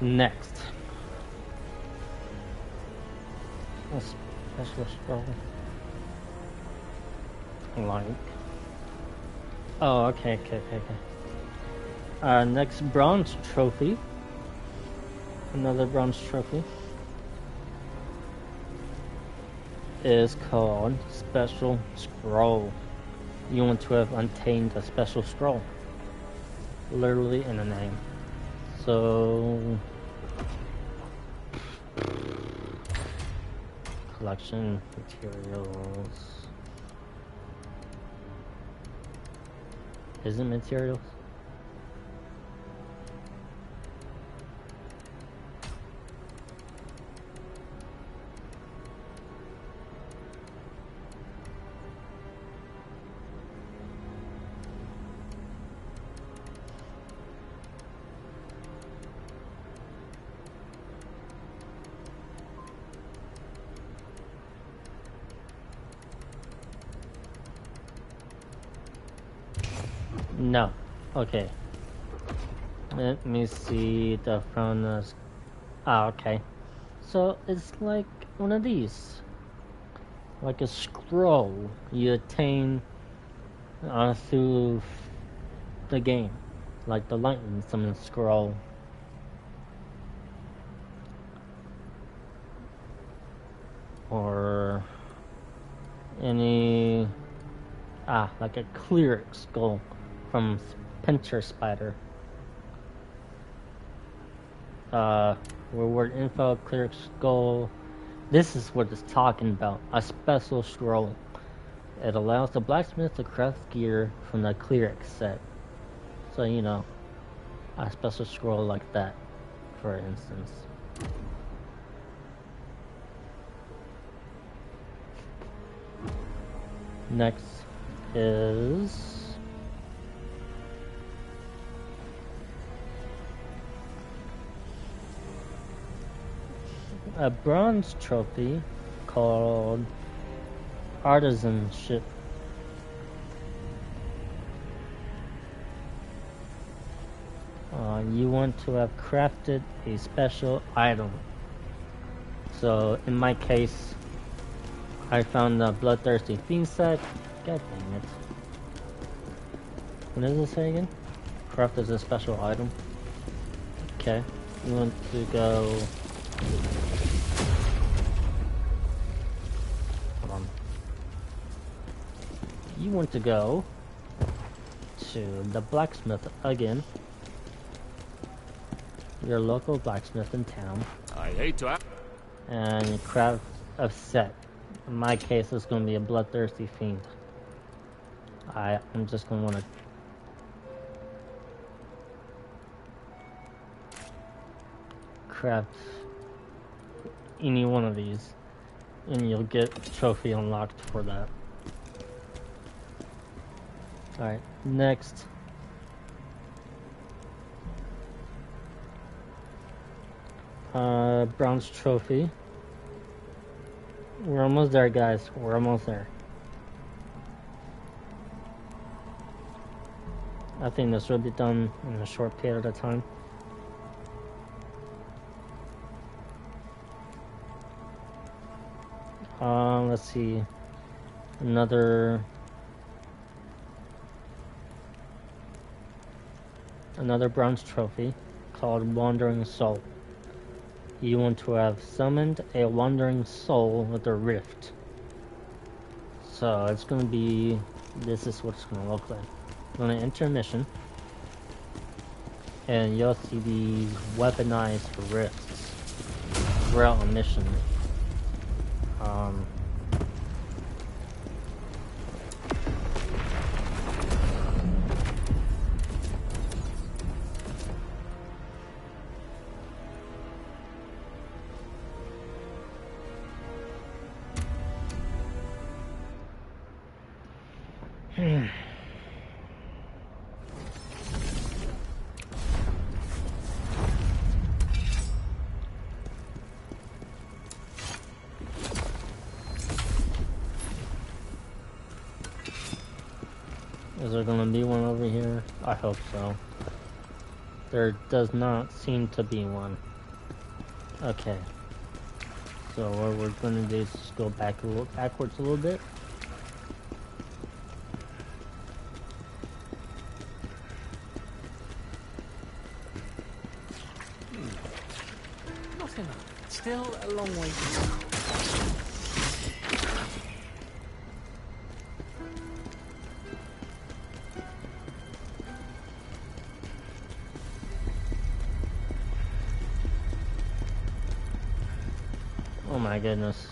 Next, a special scroll. Like. Oh, okay. Next bronze trophy. Another bronze trophy. Is called Special Scroll. You want to have obtained a special scroll. Literally in the name. So collection materials. Is it materials? No. Okay. Let me see the front. Okay. So it's like one of these. Like a scroll you attain through the game. Like the lightning summon scroll. Or any like a cleric skull from Pincher Spider. Reward info, cleric skull. This is what it's talking about. A special scroll. It allows the blacksmith to craft gear from the cleric set. So you know, a special scroll like that, for instance. Next is a bronze trophy called Artisanship. You want to have crafted a special item. So in my case, I found the Bloodthirsty Fiend set. God dang it. What does it say again? Craft as a special item. Okay. You want to go... Hold on. You want to go to the blacksmith again. Your local blacksmith in town. I hate to ask. And craft a set. In my case, it's going to be a Bloodthirsty Fiend. I'm just going to want to... craft any one of these. And you'll get a trophy unlocked for that. Alright, next. Bronze trophy. We're almost there, guys. We're almost there. I think this will be done in a short period of time. Let's see. Another bronze trophy called Wandering Soul. You want to have summoned a wandering soul with a rift. So it's going to be... this is what it's going to look like. I'm going to enter a mission. And you'll see these weaponized rifts throughout a mission. Is there gonna be one over here? I hope so. There does not seem to be one. Okay. So what we're gonna do is just go backwards a little bit. Not enough. Still a long way to go. Oh my goodness.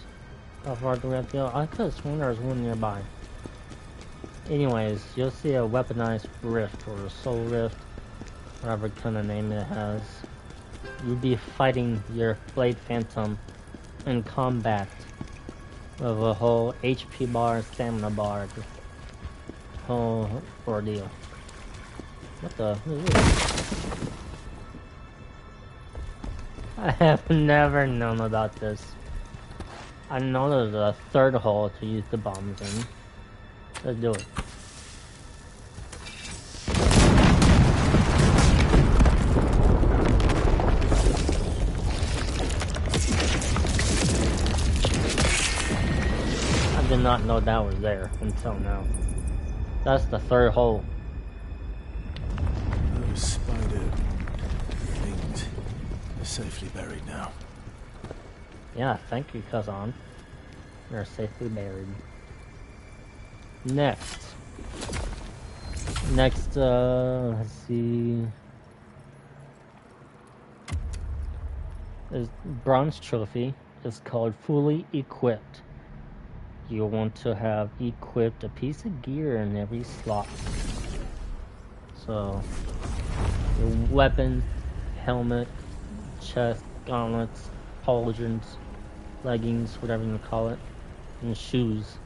How far do we have to go? I could have sworn there was one nearby. Anyways, you'll see a weaponized rift or a soul rift, whatever kind of name it has. You'll be fighting your Blade Phantom in combat with a whole HP bar, stamina bar, whole ordeal. What the? I have never known about this. I know there's a third hole to use the bombs in. Let's do it. I did not know that was there until now. That's the third hole. Those spider things are safely buried now. Yeah, thank you, Khazan. You're safely buried. Next, let's see. This bronze trophy is called Fully Equipped. You'll want to have equipped a piece of gear in every slot. So, your weapon, helmet, chest, gauntlets, pauldrons, leggings, whatever you call it, and shoes,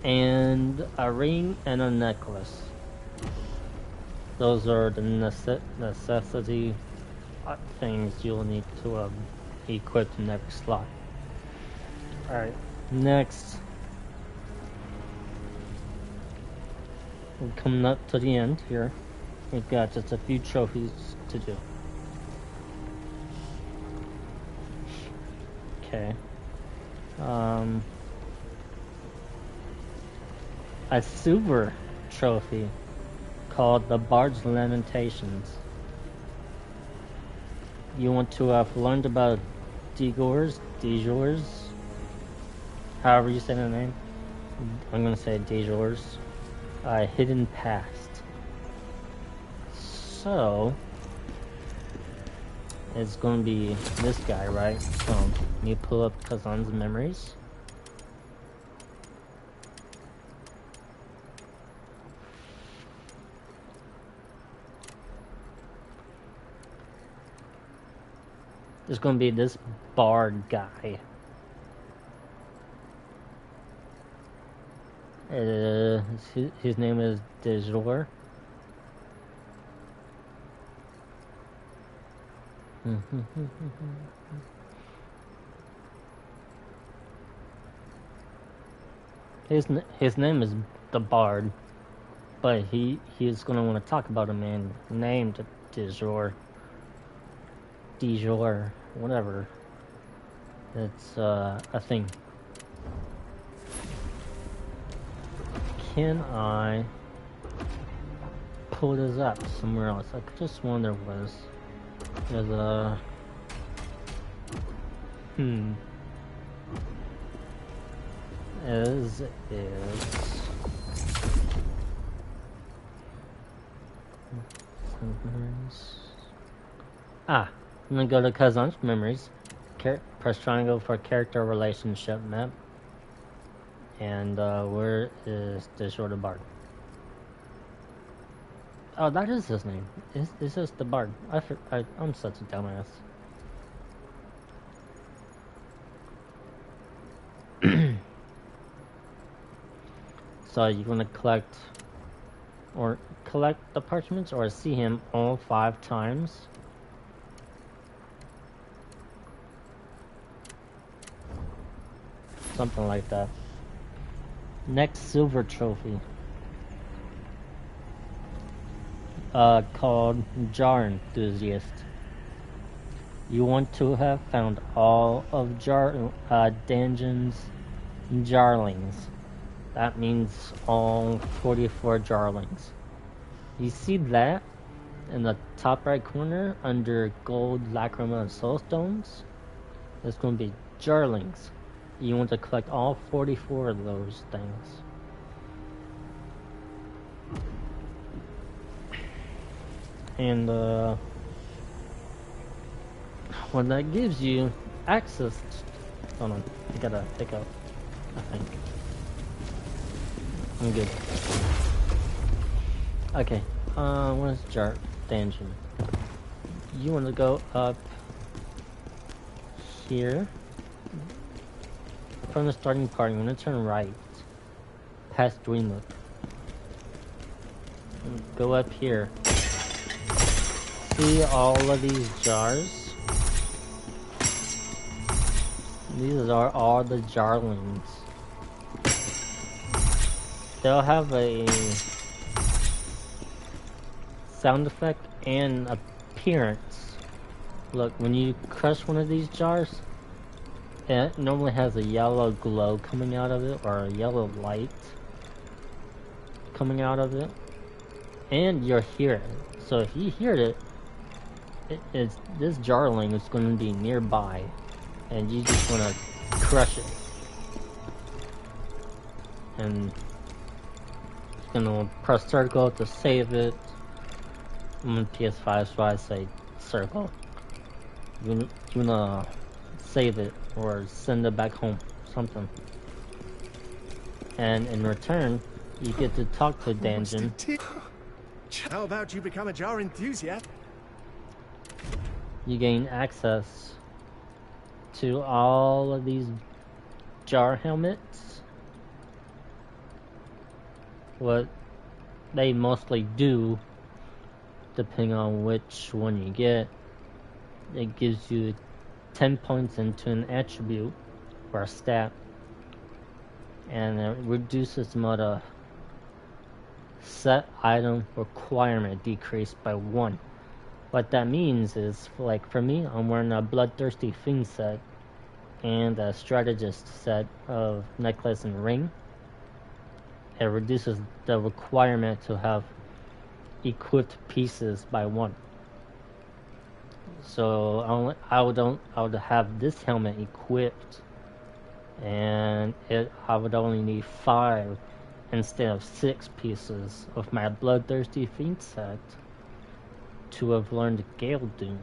and a ring and a necklace. Those are the necessity things you'll need to equip in every slot. Alright, next, we're coming up to the end here. We've got just a few trophies to do. Okay. A silver trophy called the Bard's Lamentations. You want to have learned about Dejors, however you say the name. I'm gonna say Dejors. Hidden Past. So it's gonna be this guy, right? So you pull up Khazan's memories. There's gonna be this bard guy. His name is Dejor. His name is the Bard, but he's gonna want to talk about a man named Dejor, whatever. It's a thing. Can I pull this up somewhere else? I could just wonder was there's a is I'm gonna go to Khazan's memories. Press triangle for character relationship map. And where is the shorter Bard? Oh, that is his name. Is this the Bard? I'm such a dumbass. So you want to collect the parchments, or see him all 5 times? Something like that. Next silver trophy. called Jar Enthusiast. You want to have found all of Danjon's Jarlings. That means all 44 Jarlings. You see that in the top right corner under gold lacrima and soulstones? There's going to be Jarlings. You want to collect all 44 of those things. And when that gives you access to, hold on, I gotta pick up, I think. I'm good. Okay, where's Jar Dungeon? You want to go up here. From the starting part, you want to turn right, past Dreamlook. Go up here. See all of these jars? These are all the Jarlings. They'll have a sound effect and appearance. Look, when you crush one of these jars, it normally has a yellow glow coming out of it, or a yellow light coming out of it. And you'll hear it. So if you hear it, this Jarling is going to be nearby, and you just want to crush it. And it's going to press circle to save it. I'm on PS5, so I say circle. You want to save it or send it back home, something. And in return, you get to talk to Danjon. How about you become a jar enthusiast? You gain access to all of these jar helmets. What they mostly do, depending on which one you get, it gives you 10 points into an attribute or a stat, and it reduces the set item requirement decreased by 1. What that means is, like for me, I'm wearing a Bloodthirsty Fiend set and a Strategist set of necklace and ring. It reduces the requirement to have equipped pieces by 1. So I would have this helmet equipped, and I would only need 5 instead of 6 pieces of my Bloodthirsty Fiend set to have learned Gale Doom.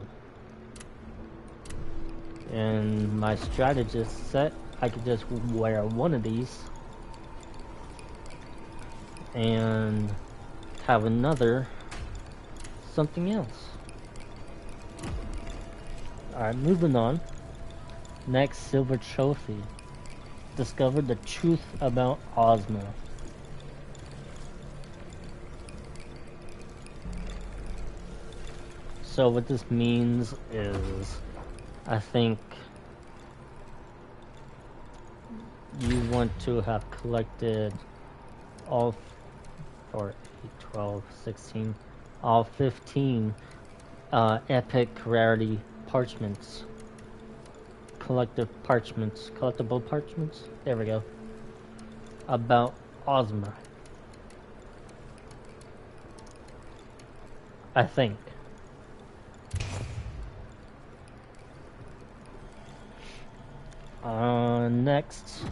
And my Strategist set, I could just wear one of these and have another something else. Alright, moving on. Next, Silver Trophy. Discover the truth about Ozma. So what this means is, I think you want to have collected all 4, 8, 12, 16, all 15 epic rarity parchments. Collectible parchments, there we go, about Ozma. I think. Next,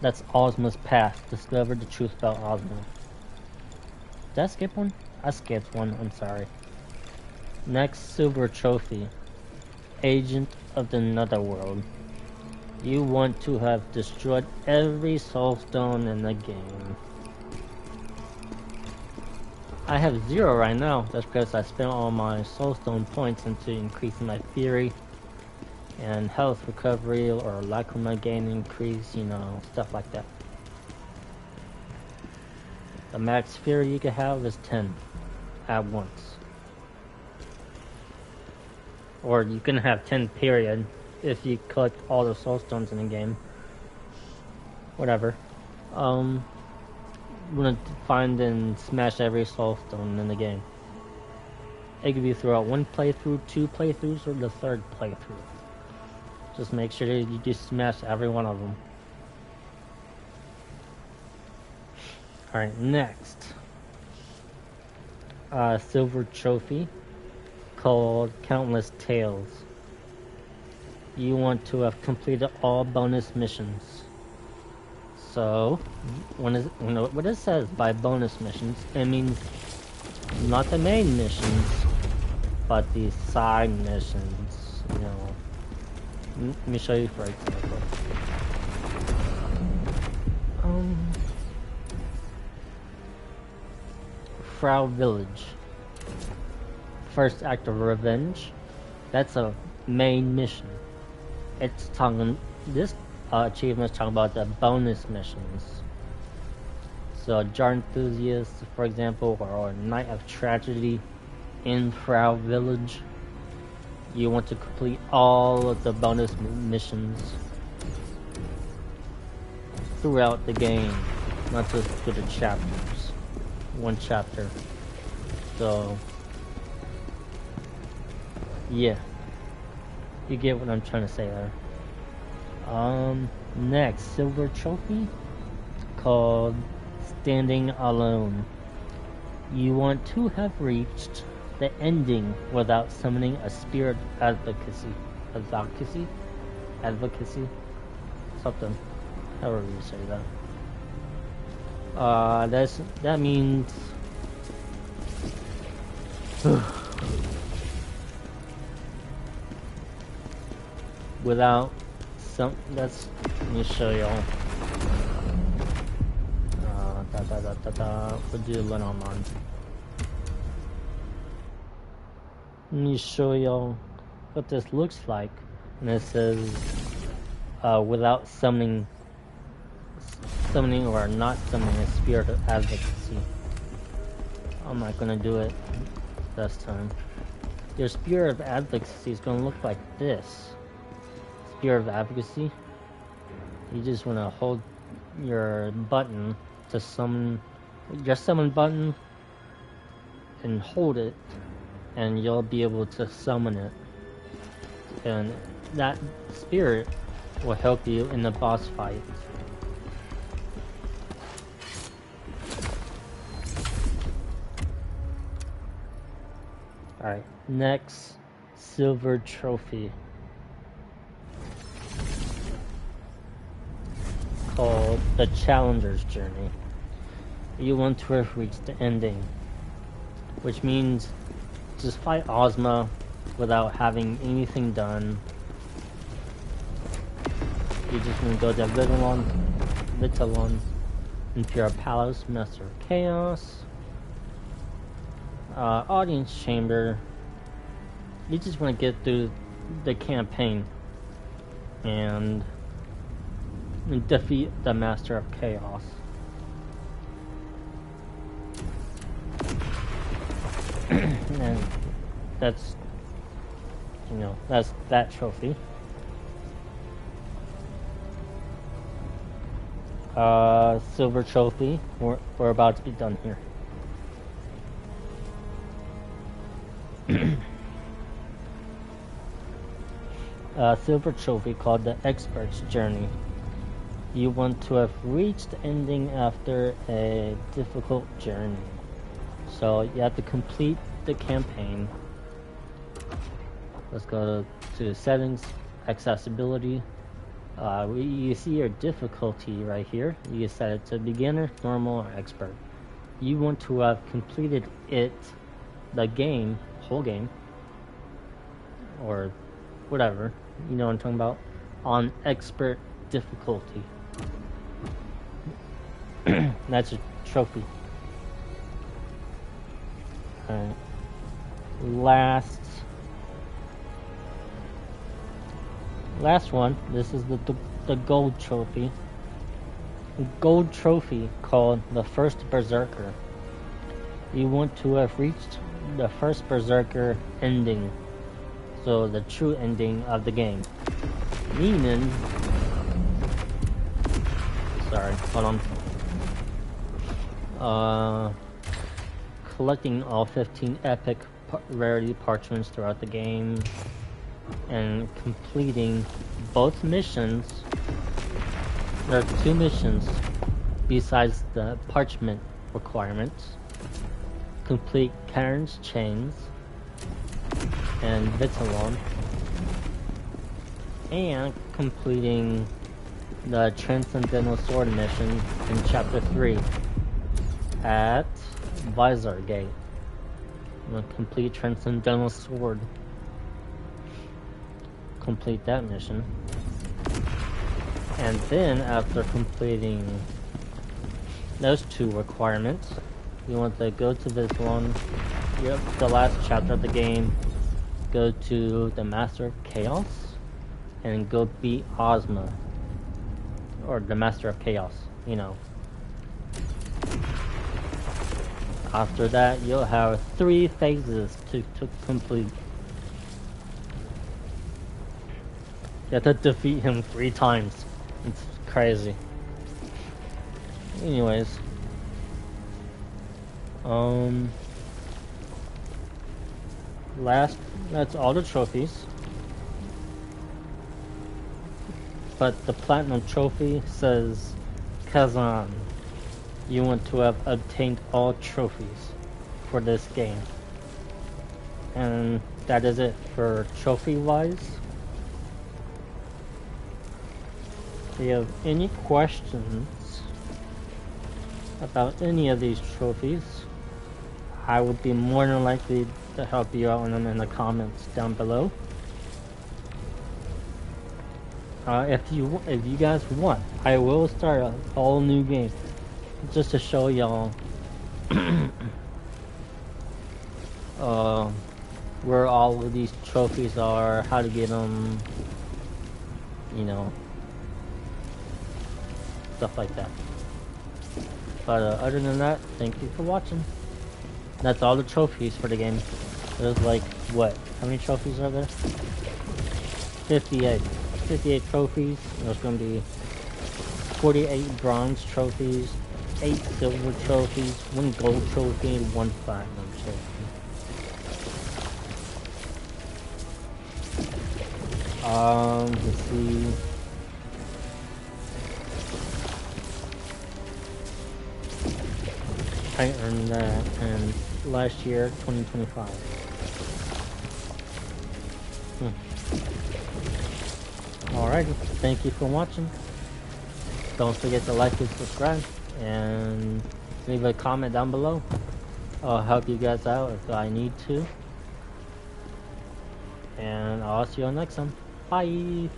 that's Ozma's Path. Discover the truth about Ozma. Did I skip one? I skipped one, I'm sorry. Next, Silver Trophy. Agent of the Netherworld. You want to have destroyed every soulstone in the game. I have 0 right now. That's because I spent all my soulstone points into increasing my fury and health recovery or lacrima gain increase, you know, stuff like that. The max fury you can have is 10 at once. Or you can have 10 period if you collect all the soulstones in the game. Whatever. want to find and smash every soul stone in the game. It could be throughout 1 playthrough, 2 playthroughs, or the 3rd playthrough. Just make sure that you just smash every one of them. Alright, next. Silver trophy called Countless Tales. You want to have completed all bonus missions. So, what it says by bonus missions, it means not the main missions, but the side missions, you know. Let me show you for example. Frau Village. First Act of Revenge. That's a main mission. It's talking, this achievement is talking about the bonus missions. So Jar Enthusiast, for example, or Night of Tragedy in Frau Village. You want to complete all of the bonus missions throughout the game, not just through the chapters. 1 chapter. So, yeah. You get what I'm trying to say there. Next, silver trophy called Standing Alone. You want to have reached the ending without summoning a spirit advocacy. Something. However you say that. That means without some. Let me show y'all. We'll do Lenormand. Let me show y'all what this looks like. And it says without summoning or not summoning a spirit of advocacy. I'm not gonna do it this time. Your spirit of advocacy is gonna look like this. Spirit of advocacy. You just wanna hold your button to summon, your summon button, and hold it, and you'll be able to summon it. And that spirit will help you in the boss fight. Alright, next, silver trophy. Called the Challenger's Journey. You want to have reached the ending, which means just fight Ozma without having anything done. You just want to go to Vitellon, Imperial Palace, Master of Chaos, Audience Chamber. You just want to get through the campaign and defeat the Master of Chaos. And that's, you know, that's that trophy. Silver trophy. We're about to be done here. Silver trophy called the Expert's Journey. You want to have reached the ending after a difficult journey. So you have to complete the campaign. Let's go to settings, accessibility. You see your difficulty right here. You set it to beginner, normal, or expert. You want to have completed the game, whole game, or whatever, you know what I'm talking about, on expert difficulty. That's a trophy. Alright. Last one. This is the gold trophy. Gold trophy called the First Berserker. You want to have reached the First Berserker ending. So the true ending of the game. Meaning, sorry, hold on. collecting all 15 epic rarity parchments throughout the game, and completing both missions. There are 2 missions besides the parchment requirements. Complete Karen's Chains and Vitalon, and completing the Transcendental Sword mission in Chapter 3 at Visor Gate. I'm gonna complete Transcendental Sword. Complete that mission. And then after completing those 2 requirements, you want to go to this one, the last chapter of the game, go to the Master of Chaos, and go beat Ozma. Or the Master of Chaos, you know. After that, you'll have 3 phases to complete. You have to defeat him 3 times. It's crazy. Anyways. That's all the trophies. But the platinum trophy says, Khazan, you want to have obtained all trophies for this game. And that is it for trophy wise. If you have any questions about any of these trophies, I would be more than likely to help you out on them in the comments down below. If you guys want, I will start a whole new game just to show y'all where all of these trophies are, how to get them, you know, stuff like that. But other than that, thank you for watching. That's all the trophies for the game. There's like, what? How many trophies are there? 58. 58 trophies. There's going to be 48 bronze trophies, 8 silver trophies, 1 gold trophy, and 1 platinum trophy. Let's see. I earned that in last year, 2025. Alright, thank you for watching. Don't forget to like and subscribe, and leave a comment down below. I'll help you guys out if I need to. And I'll see you all next time. Bye!